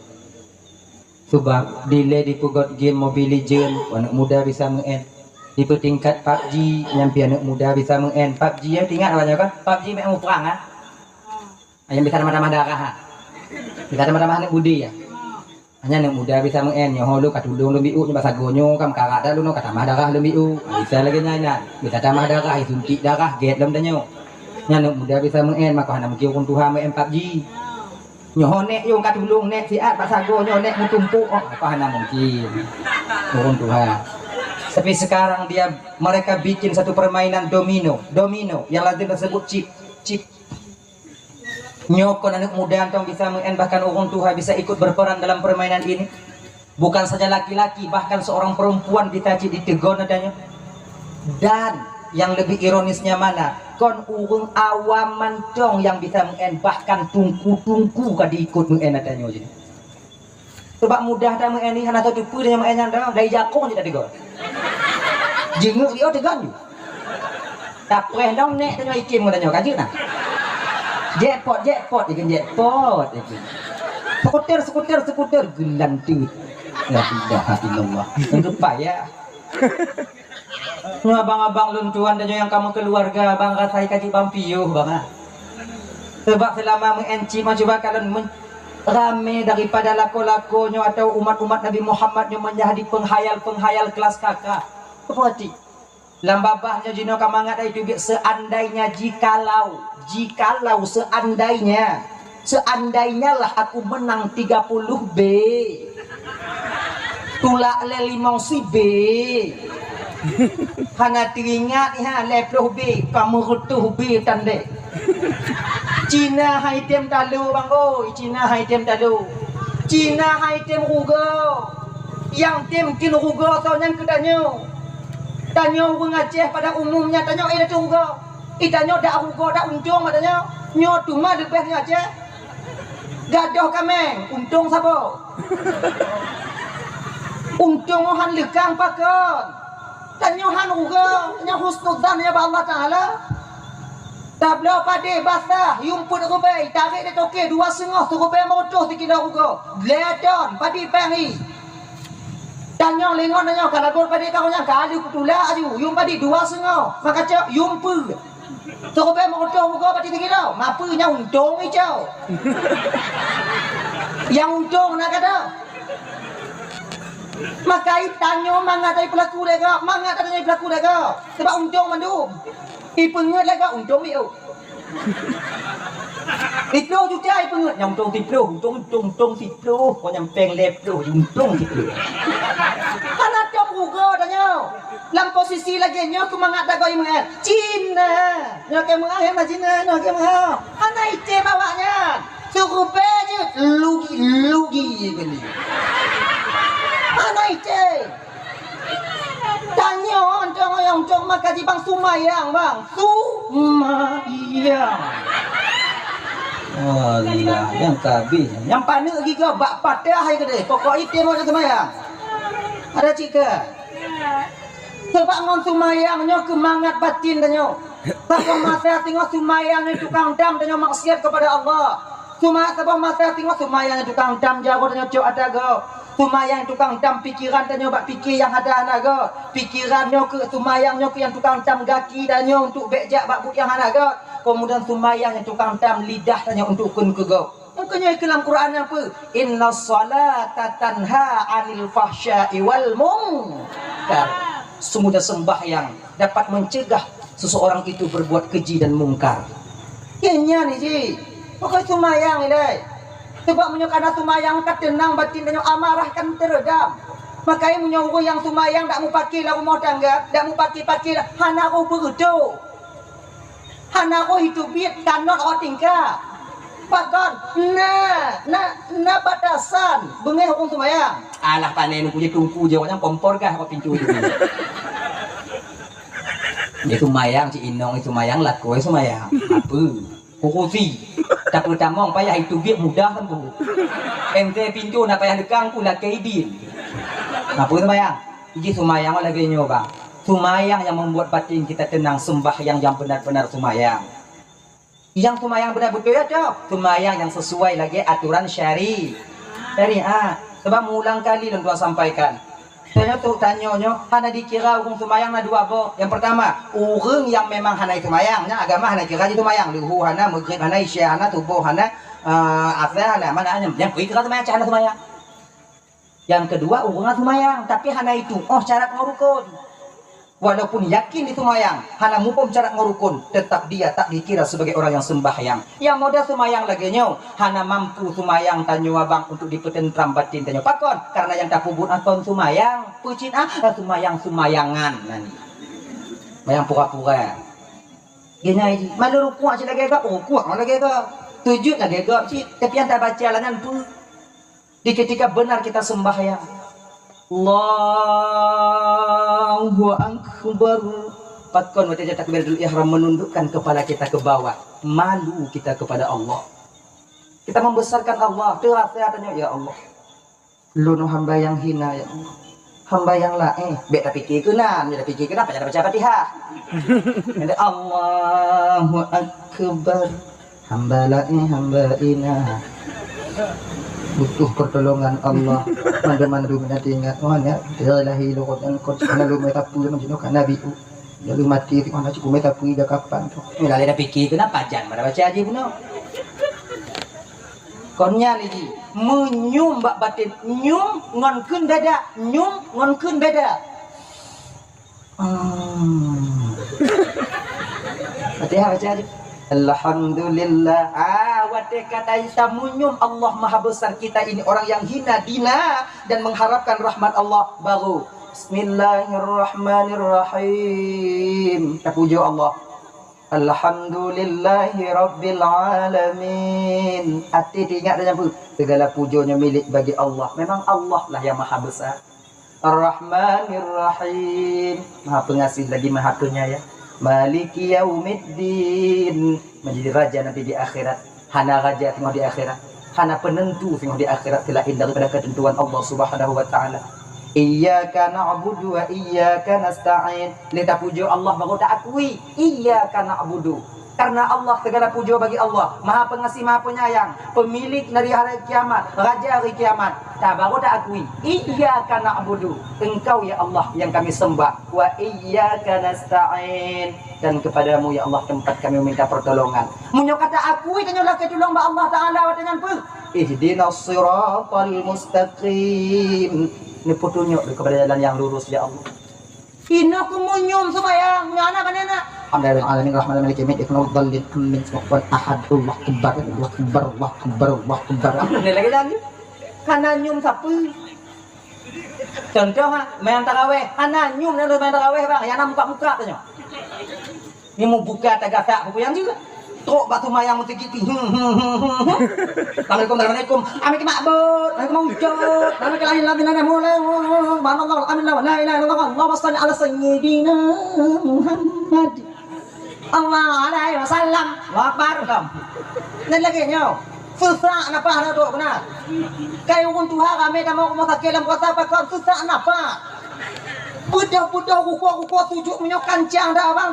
sebab delay di pugot game Mobile Legend anak muda bisa mengen di petingkat PUBG nyampi anak muda bisa mengen PUBG ya tinggal awaknya kan PUBG memang perang yang bisa nama-nama darah bisa nama-nama anak budi ya hanya anak muda bisa mengen nyoh lu katulung lu biu nyoba sagonyo kam karak dah lu no kata mah darah lu biu bisa lagi nyanya bisa tambah darah suntik darah get dalam danyo nyana muda bisa mengen maka hana mungkin Tuhan main PUBG nyohonek yung katulung nek siat pasago nyonek mutumpuk maka hana mungkin Tuhan tapi sekarang mereka bikin satu permainan domino yang lazim disebut chip Nyokon anak muda antong bisa mengen, bahkan orang tua bisa ikut berperan dalam permainan ini. Bukan saja laki-laki, bahkan seorang perempuan ditaji ditegon adanya. Dan yang lebih ironisnya mana? Kon urung awam mantong yang bisa mengen, bahkan tungku-tungku kad diikut mengen adanya jadi. Sebab mudah dah mengen ni hana tahu tipu dia mengen yang dah dari jakong je dah tegon. Jenguk dia tegon. Tak preh dong nek tanya ikim katanya kajut nah. Jackpot ikan jackpot ikan. Skuter gelang tu. La ilaha illallah. Untuk payah. Abang-abang luntuan dan yang kamu keluarga abang rasai kaji pampiuh bang. Sebab selama mengenci coba kalian rame daripada lako-lakonyo atau umat-umat Nabi Muhammad yang menjadi penghayal-penghayal kelas kakak. Seperti lambabahnya jino kamangat itu seandainya jikalau seandainya lah aku menang 30 B tulak le 5 si B hana teringat ha leploh B kamu rutuh B tande Cina haitem talu bang oi Cina haitem talu Cina haitem rugo yang tim kin rugo tau yang kedanyo tanyo orang Aceh pada umumnya tanyo ada rugo itanyo dak rugo dak untung katanya nyo tuma lebihnya Aceh gadoh kameng untung sabo untung han lekang pakon tanyo han rugo nya husnudzan ya Allah taala tablo pade basah yumput rubai tarik dia toke 2,5 rubai motoh 3 rugo gledon padi pengi tanyo lengon tanyo kalau gor padi kau nya kali kutula aju yum padi 2,5 maka cak yumpu rubai motoh rugo padi 3 mapunya untung hijau yang untung nak kata maka tanyo mangatai pelaku lega mangatai pelaku lega sebab untung mandu ipenget lega untung itu tiplo juga ipenget yang untung tiplo untung tiplo kau yang peng leplo untung tiplo karena top rugo tanyo dalam posisi lagi nyo kumangat dago imengat Cina nyo ke mengahem Cina nyo ke mengahem ana ite bawanya suruh beje lugi gini ana ite tanyo antong yang cong makaji bang sumayang Allah yang kabis yang panik lagi ke bak patah hai ke deh pokok ite mau sumayang ada cika sebab ngon sumayang nyo kemangat batin tanyo sebab masa tengok sumayang ni tukang dam tanyo maksiat kepada Allah sebab masa tengok sumayang ni tukang dam jago tanyo cok ada go sumayang tukang dam pikiran tanyo bak pikir yang ada anaga pikirannya ke sumayangnya ke yang tukang dam gaki tanyo untuk bejak bak buk yang anaga kemudian sumayang yang tukang dam lidah tanyo untuk kun ke go makanya dalam Quran apa inna salata tanha anil fahsya'i wal munkar semudah sembahyang dapat mencegah seseorang itu berbuat keji dan mungkar kenya ni ji pokok sumayang ni deh sebab menyokana sumayang kat tenang batin dan amarah kan teredam makanya menyuruh yang sumayang tak mau pakai lah rumah tangga tak mau pakai hana ko berudo hana ko hidup biat kanot o tingkah pakon na batasan bengeh hukum sumayang alah panen punya tungku jawabnya kompor kah apa pintu itu dia sumayang si inong itu sumayang laku sumayang apa kukusi tak pertama payah itu biar mudah kan bu ente pintu nak payah dekang pula kaidin apa sumayang ini sumayang lagi nyoba sumayang yang membuat batin kita tenang sembahyang yang benar-benar sumayang yang sumayang benar-benar ya cok sumayang yang sesuai lagi aturan syariah sebab mengulang kali dan dua sampaikan saya tuh tanyonyo hana dikira hukum sumayang na dua bo yang pertama orang yang memang hana sumayangnya agama hana kira itu sumayang luhu hana maghrib hana isya hana tubuh hana asar hana mana hanya yang kira sumayang cara sumayang yang kedua orang sumayang tapi hana itu syarat ngurukun walaupun yakin itu sumayang hana mupom syarat ngurukun tetap dia tak dikira sebagai orang yang sembahyang yang modal sumayang lagi nyo hana mampu sumayang tanyo abang untuk dipetentram batin tanyo pakon karena yang tak kubut akon sumayang pucin sumayangan nani mayang pura-pura gini aja malu rukuak aja lagi ke rukuak lagi ke Tujuh lagi gak sih, tapi anda baca langan pun di ketika benar kita sembahyang. Allahu Akbar. Patkon waktu takbiratul ihram menundukkan kepala kita ke bawah, malu kita kepada Allah. Kita membesarkan Allah. Tanya ya Allah, lu no hamba yang hina ya Allah. Hamba yang lain, beta pikir kenan, beta pikir kenapa jangan baca Fatihah. Ada Allahu Akbar. Hamba lain, hamba ina. Butuh pertolongan Allah. Mandu-mandu menjadi ingat. Mana ilahi luqad an qad kana lu metapu menjino kana biu. Lalu mati mana cukup metapu ida kapan tu. Enggak ada pikir kenapa jangan baca aja puno. Konya lagi menyum bak batin nyum ngon kun dada nyum ngon kun dada. Fatihah baca aja. Alhamdulillah. Wate kata kita munyum Allah maha besar, kita ini orang yang hina dina dan mengharapkan rahmat Allah. Baru Bismillahirrahmanirrahim. Kita puji Allah. Alhamdulillahi Rabbil Alamin. Hati diingat dan nyambut, segala pujonya milik bagi Allah. Memang Allah lah yang maha besar. Ar-Rahmanir-Rahim, maha pengasih lagi maha penyayang. Maliki yaumiddin, menjadi raja nanti di akhirat. Hana raja tengok di akhirat, hana penentu tengok di akhirat selain daripada ketentuan Allah Subhanahu wa taala. Iyyaka na'budu wa iyyaka nasta'in. Kita puji Allah baru tak akui iyyaka na'budu. Karena Allah segala puji bagi Allah, maha pengasih maha penyayang, pemilik dari hari kiamat, raja hari kiamat. Tak baru tak akui iyyaka na'budu, engkau ya Allah yang kami sembah, wa iyyaka nasta'in, dan kepadamu ya Allah tempat kami meminta pertolongan. Munyo kata akui tanyalah ketolong ba Allah taala dengan pu ihdinas siratal mustaqim. Ini petunjuk kepada jalan yang lurus ya Allah. Ina kumunyum sembahyang nyana kanena. Alhamdulillah alamin rahmanir rahim maliki yaumiddin dhallil amin wa ahad Allah akbar Allah akbar Allah akbar Allah akbar. Ini lagi lagi. Kana nyum sapu. Contoh main tarawih, ana nyum dan main tarawih bang, yang muka-muka tanya. Ini mau buka tagasak buku yang juga. Trok batu mayang mesti gitu. Assalamualaikum warahmatullahi wabarakatuh. Amin ma'bud. Amin mawjud. Amin kelahin labin ana mulai. Subhanallah. Amin la ilaha illallah. Allahumma shalli ala sayyidina Muhammad. Allah alaihi wasallam. Allahu akbar. Dan lagi nyo. Susah napa ada tu benar. Kayu untuk kami dah mau kelam kata apa kau susah napa. Budak-budak kuku tujuk menyo kancang dah bang.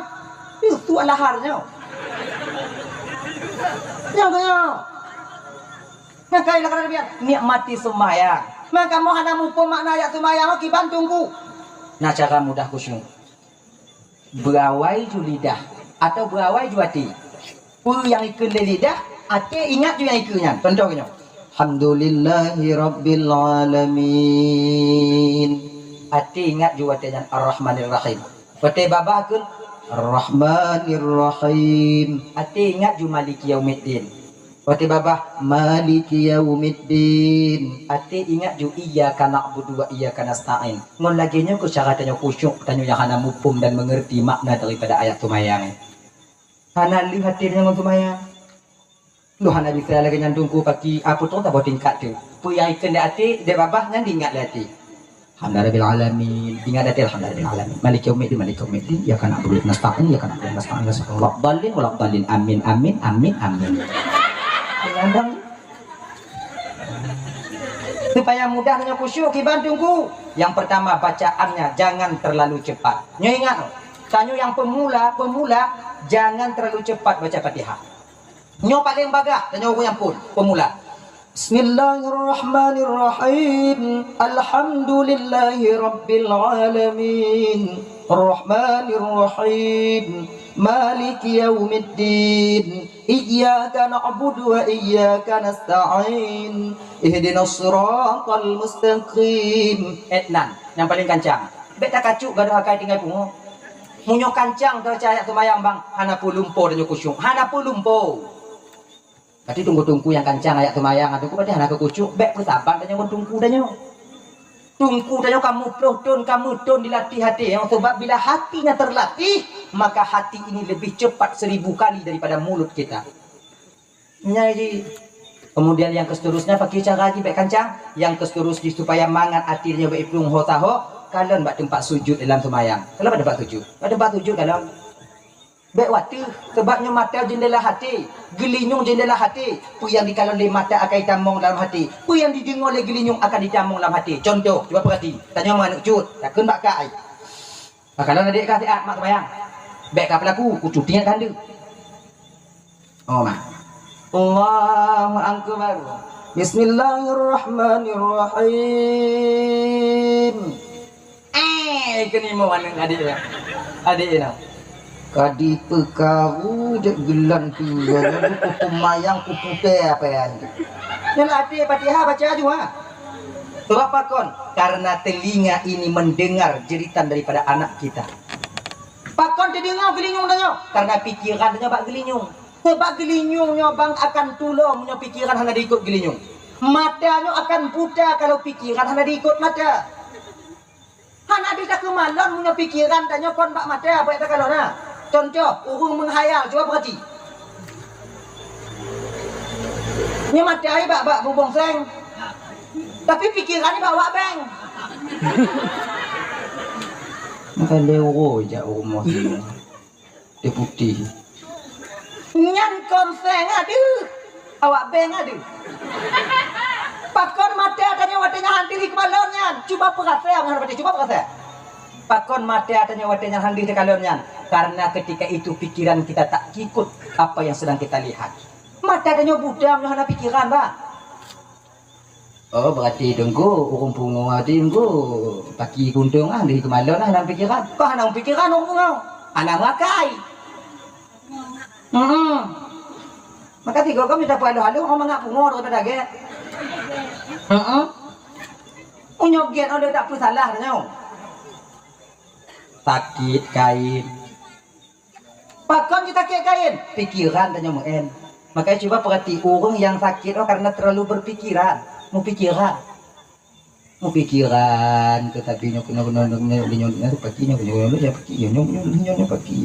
Itu laharnya. Maka ilah kata biar nikmati sembahyang. Maka mau hana mumpung makna ayat sembahyang ki bantungku. Nah cara mudah khusyuk. Berawai ju lidah atau berawai ju hati. Yang ikut lidah, hati ingat ju yang ikutnya. Contohnya. Alhamdulillahi Rabbil Alamin. Hati ingat ju hatinya Ar-Rahmanir Rahim. Hati babah kun Ar-Rahmanir-Rahim. Hati ingat ju Maliki Yaumiddin. Hati babah Maliki Yaumiddin. Hati ingat ju Iyyaka na'budu wa iyyaka nasta'in. Ngon laginya ku cara tanya khusyuk, tanya yang hana mupum dan mengerti makna daripada ayat tumayang. Hana li hati dengan tumayang. Lu hana bisa lagi nyandungku pagi apa tu tak boleh tingkat tu. Pu yang ikan di hati, dia babah ngan diingat hati. Alhamdulillah alamin. Ingat hati alhamdulillah alamin. Maliki yaumiddin maliki yaumiddin. Ya kana na'budu wa nasta'in ya kana na'budu wa nasta'in. Wallahu dhalin wallahu dhalin. Amin amin amin amin. Supaya mudah dengan khusyuk ibadahku. Yang pertama bacaannya jangan terlalu cepat. Nyo ingat, tanya yang pemula jangan terlalu cepat baca Fatihah. Nyo paling bagah tanya aku yang pun pemula. Bismillahirrahmanirrahim. Alhamdulillahi Rabbil Alamin. Ar-Rahmanir-Rahim. Maliki Yaumiddin. Iyyaka na'budu wa iyyaka nasta'in. Ihdinas siratal mustaqim. Etnan yang paling kancang. Beta kacuk gaduh akai tinggal pungo. Munyo kancang baca ayat tumayang bang, hana pulumpo dan kusyuk. Hana pulumpo. Berarti tunggu-tunggu yang kancang ayat tumayang atau berarti hana kekucuk. Bek bersabar dan yang tunggu dan yang tunggu dan kamu don dilatih hati. Yang sebab bila hatinya terlatih, maka hati ini lebih cepat 1000 kali daripada mulut kita. Nyai. Kemudian yang seterusnya pakai cara lagi baik kancang. Yang seterusnya supaya mangan atirnya baik pelung hotaho. Kalian buat tempat sujud dalam semayang. Kalau ada tempat sujud, ada tempat sujud dalam baik waktu sebabnya mata jendela hati, gelinyung jendela hati. Pu yang dikalau oleh mata akan ditamong dalam hati. Pu yang didengar oleh gelinyung akan ditamong dalam hati. Contoh, cuba perhati. Tanya mana cut, takkan bak kai. Kalau adik kasih mak semayang. Baik kau pelaku, ku cutinya kan dia. Oh mak. Allahu akbar. Bismillahirrahmanirrahim. Kini mau mana adik ya? Adik ya. Kadi pekaru dek gelan tu. Kupu mayang kupu teh apa ya? Yang adik Fatihah baca juga. Sebab apa kon? Karena telinga ini mendengar jeritan daripada anak kita. Pakon terdengar gelinyung tanya. Karena pikiran tanya bak gelinyung. Sebab gelinyungnya bang akan tulung punya pikiran hanya diikut gelinyung. Matanya akan buta kalau pikiran hanya diikut mata. Hanya bisa kemalan punya pikiran tanya kon bak mata apa itu kalau na. Contoh, urung menghayal, coba perhati. Nya mata ai bak bubong seng. Tapi pikiran ni bawa bang. Maka lewo je umur dia putih. Nyan konseng ada. Awak beng ada. Pakon mata tanya watanya hanti di kepalanya. Cuba perhatian dengan berarti cuba perhatian. Pakon mata tanya watanya hanti di kepalanya. Karena ketika itu pikiran kita tak ikut apa yang sedang kita lihat. Mata tanya budak hanya pikiran, Pak. Oh berarti tunggu urung pungung tadi tunggu pagi kuntung di kemalon dalam pikiran. Kau hendak pikiran urung kau. Anak makai. Maka tiga kau minta palu-halu kau mengak pungung daripada ge. Unyoget ada tak perlu salah tanya. Sakit kain. Pakon kita sakit kain. Pikiran tanya muen. Makanya coba perhati urung yang sakit karena terlalu berpikiran. Mau pikiran tetapi nyok pakinya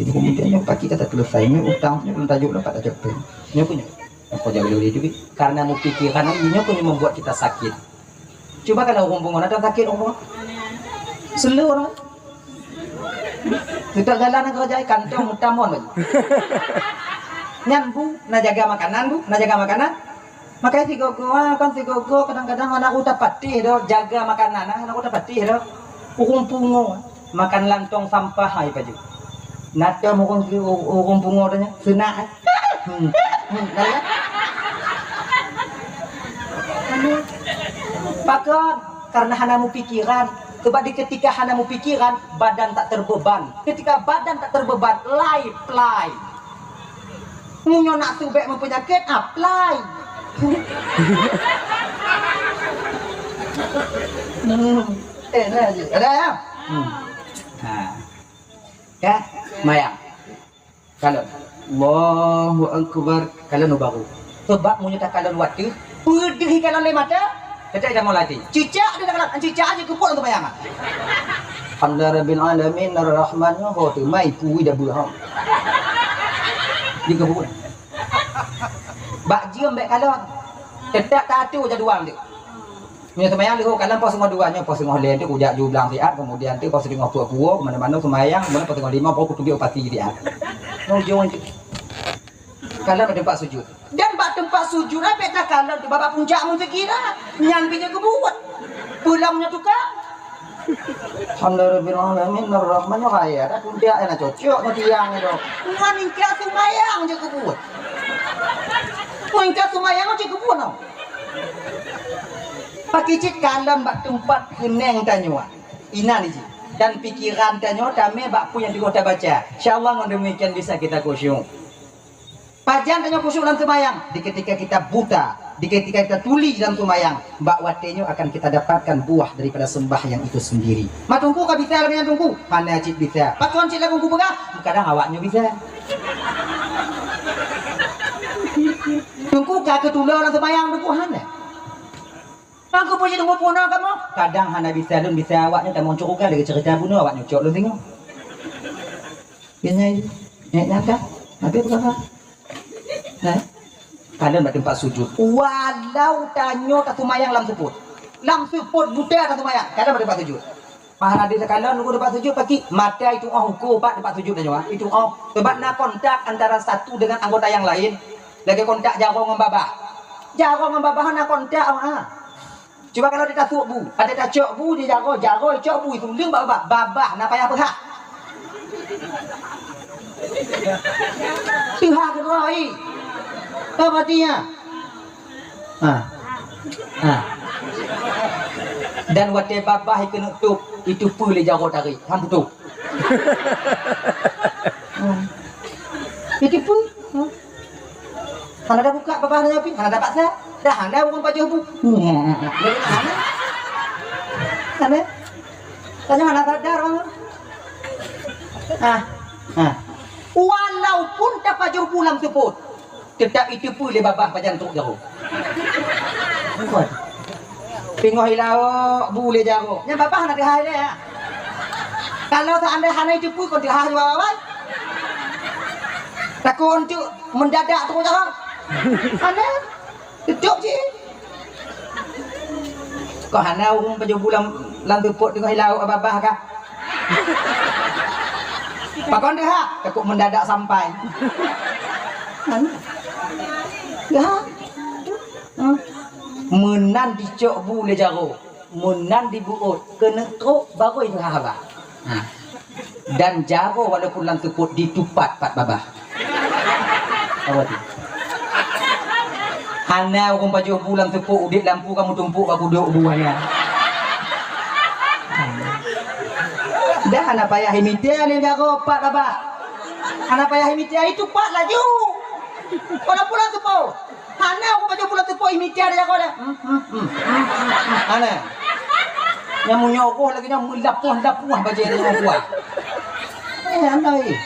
kemudian paki kata selesainya utangnya belum tajuk dapat tajuk pen punya aku jaga dulu itu karena mau pikiran ini punya membuat kita sakit. Coba kalau hubungan ada sakit umur seluruh kita jalan kerja kantong mutamon lagi nyan bu nak jaga makanan makanya si gogo kadang-kadang anak udah patih do jaga makanan anak udah patih do urung pungo makan lantong sampah hai paju nada urung pungo tanya sena pakon karena hanamu pikiran sebab ketika hanamu pikiran badan tak terbeban ketika badan tak terbeban life munyo nak subek mempenyakit apply ada ya? Ya, Maya. Kalau Allahu Akbar kalau baru. Sebab munyata kalau waktu, pedih kalau le mata, kita dah mulai. Cicak dia kalau cicak aja keput untuk bayang. Alhamdulillahirabbil alamin arrahmanir rahim. Mai kui dah buah. Di kebun. Bak jiam baik kalau tetap tatu jadual dia. Punya semayang lihat kalau pos semua duanya pos semua lain tu ujak jublang siat kemudian tu pos dengan puak mana-mana semayang mana pos dengan lima pos kutu pasti dia. No jauh itu. Kalau pada tempat sujud. Dan bak tempat sujud apa nak kalau tu bapak puncak mu sekira nyan pinjam kebuat. Pulangnya tukar. Alhamdulillah alamin arrahmanir rahim. Ada pundak enak cocok no tiang itu. Ngan ingkar semayang je kebuat. Mungkin semayang aja kebun tau. Pakai cik kalam bak tempat keneng tanya. Ina ni cik. Dan pikiran tanya dame bak pu yang dikota baca. InsyaAllah dengan demikian bisa kita khusyuk. Pajan tanya khusyuk dalam semayang. Di ketika kita buta. Di ketika kita tuli dalam semayang. Bak watenya akan kita dapatkan buah daripada sembahyang itu sendiri. Mak tungku kah bisa dengan tungku? Mana cik bisa. Pakon cik lah tungku pegah. Kadang awaknya bisa. Tunggu kah ketula orang semayang tunggu hana. Aku punya tunggu puno kamu. Kadang hana bisa lun bisa awaknya tak mau cukup lagi cerita puno awaknya cok lun tengok. Ini nyata. Tapi berapa? kalian pada tempat sujud. Walau tanyo tak tumayang lam seput buta tak tumayang, kalian pada tempat sujud. Mahal ada sekalian nunggu tempat sujud pagi mata itu hukum pak tempat sujud dan itu sebab nak kontak antara satu dengan anggota yang lain. Lagi kontak jago ngembabah nak kontak Coba kalau dia tak bu, ada tak cok bu dia jago cok bu itu leng babah nak payah apa? Tuhan keroi. Apa dia? Dan wate babah kena tutup itu boleh jago tari, ham tutup. Itu pun. Hana dah buka babah dah api, hana dapat saya. Dah hana bukan baju bu. Hana. Tanya hana sadar orang. Walaupun tak baju pulang seput, tetap itu boleh babah pajan tuk jauh. Tengok hilau boleh jauh. Yang babah hana dihai dia. Kalau tak anda hana itu pun kau dihai babah. Takut untuk mendadak tu jauh. Hana tutup je. Kau hana orang baju pulang lantai pot tengok hilau babah kah? Pakon dia takut mendadak sampai. Menan dicok boleh jaro, menan dibuut kena truk baru itu haba. Dan jaro walaupun lang teput ditupat pat babah. Apa tu? Hana orang baju pulang tepuk udit lampu kamu tumpuk baku duduk buahnya. Dah anak payah imitia ni jago pak babah. Anak payah imitia itu pak laju. Kalau pulang tepuk. Hana aku baca pulang tepuk imitia dia jago dah. Hana. Yang munyokoh lagi yang melapuh baca dia buah. Andai.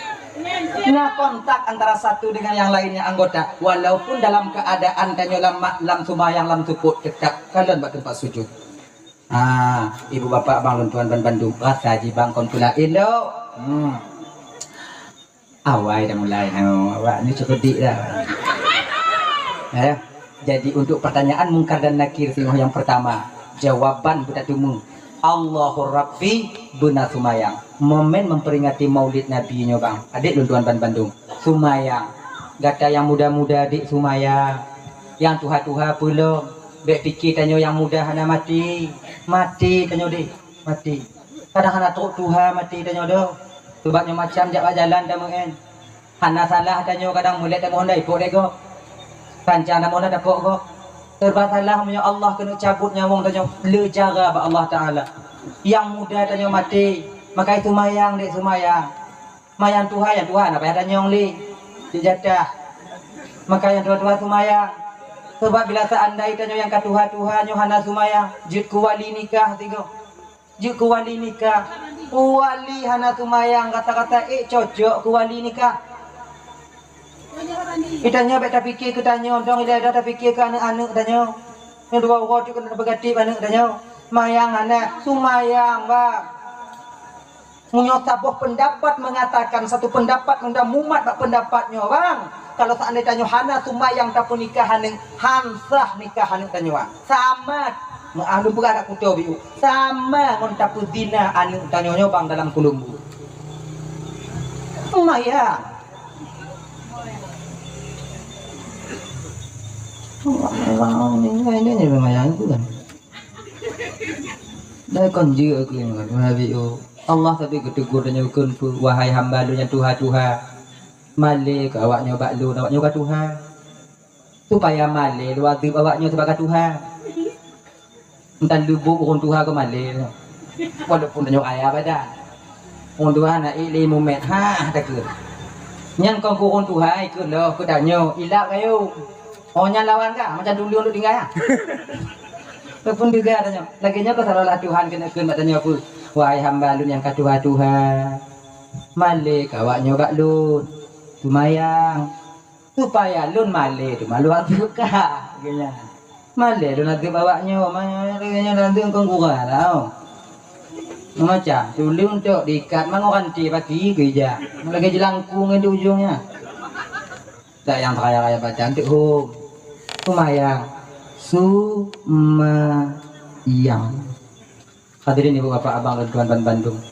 Nah kontak antara satu dengan yang lainnya anggota. Walaupun dalam keadaan kanyo lam sumayang lam tepuk tetap kalian buat tempat sujud. Ibu bapak bang tuan ban Bandung rasa ji bang kontula indo. Awai dah mulai awak ni cukup dik dah. Jadi untuk pertanyaan mungkar dan nakir tengok yang pertama, jawaban budak tumu Allahur Rabbi benar sumayang. Momen memperingati Maulid Nabi nya bang. Adik tuan ban Bandung. Sumayang. Gata yang muda-muda adik sumayang. Yang tuha-tuha belum. Bek fikir tanyo yang muda hana mati tanyo deh mati kadang hana truk tuha mati tanyo doh sebabnya macam jak jalan dah mengen hana salah tanyo kadang mulai tanyo honda ipok lego kancang nama honda dapok go serba salah punya Allah kena cabut nyawang tanyo le jaga ba Allah taala yang muda tanyo mati maka itu mayang dek semayang mayang tuha yang tuha nak payah tanyo li dijatah maka yang dua-dua semayang. Sebab bila seandainya tanyo yang katuha-tuha nyo hana sumayang, jut ku wali nikah tigo. Jut ku wali nikah. Wali hana sumayang kata-kata cocok ku wali nikah. Itanya bet tak fikir ke tanyo dong ida tak fikir ke anak-anak tanyo. Yang dua orang tu kena berganti anak tanyo. Mayang hana sumayang bang. Munyo sabuh pendapat mengatakan satu pendapat unda mumat bak pendapatnya bang. Kalau seandainya tanyo hana sumayang tak pun nikah neng hansah nikah neng tanyo sama anu bukan aku tahu biu sama ngon tak pun zina anu tanyo nyo bang dalam kulumbu sumayang ini lumayan tu kan dah kon je aku yang biu Allah tapi ketegur tanyo kun wahai hamba lu nya tuha male ke awaknya baklu awaknya ke Tuhan supaya male lu adib awaknya sebagai Tuhan entah lubuk orang Tuhan ke male walaupun tanyo ayah badan orang Tuhan nak ilmu met tak ke yang kau orang Tuhan ke lo ke tanyo ilak kayu orang lawan kah macam dulu untuk tinggal walaupun juga tanyo laginya kau salah Tuhan kena ke tanyo apa wahai hamba lu yang ke Tuhan male ke awaknya baklu sumayang supaya lun male tu malu buka genya male lun nanti bawanya makanya nanti engkau kurang tau macam tu lun tu diikat mangoran ti pagi geja lagi jelangkung di ujungnya tak yang kaya-kaya baca cantik home Sumayang. Sumayang. Hadirin ibu bapak abang dan kawan Bandung.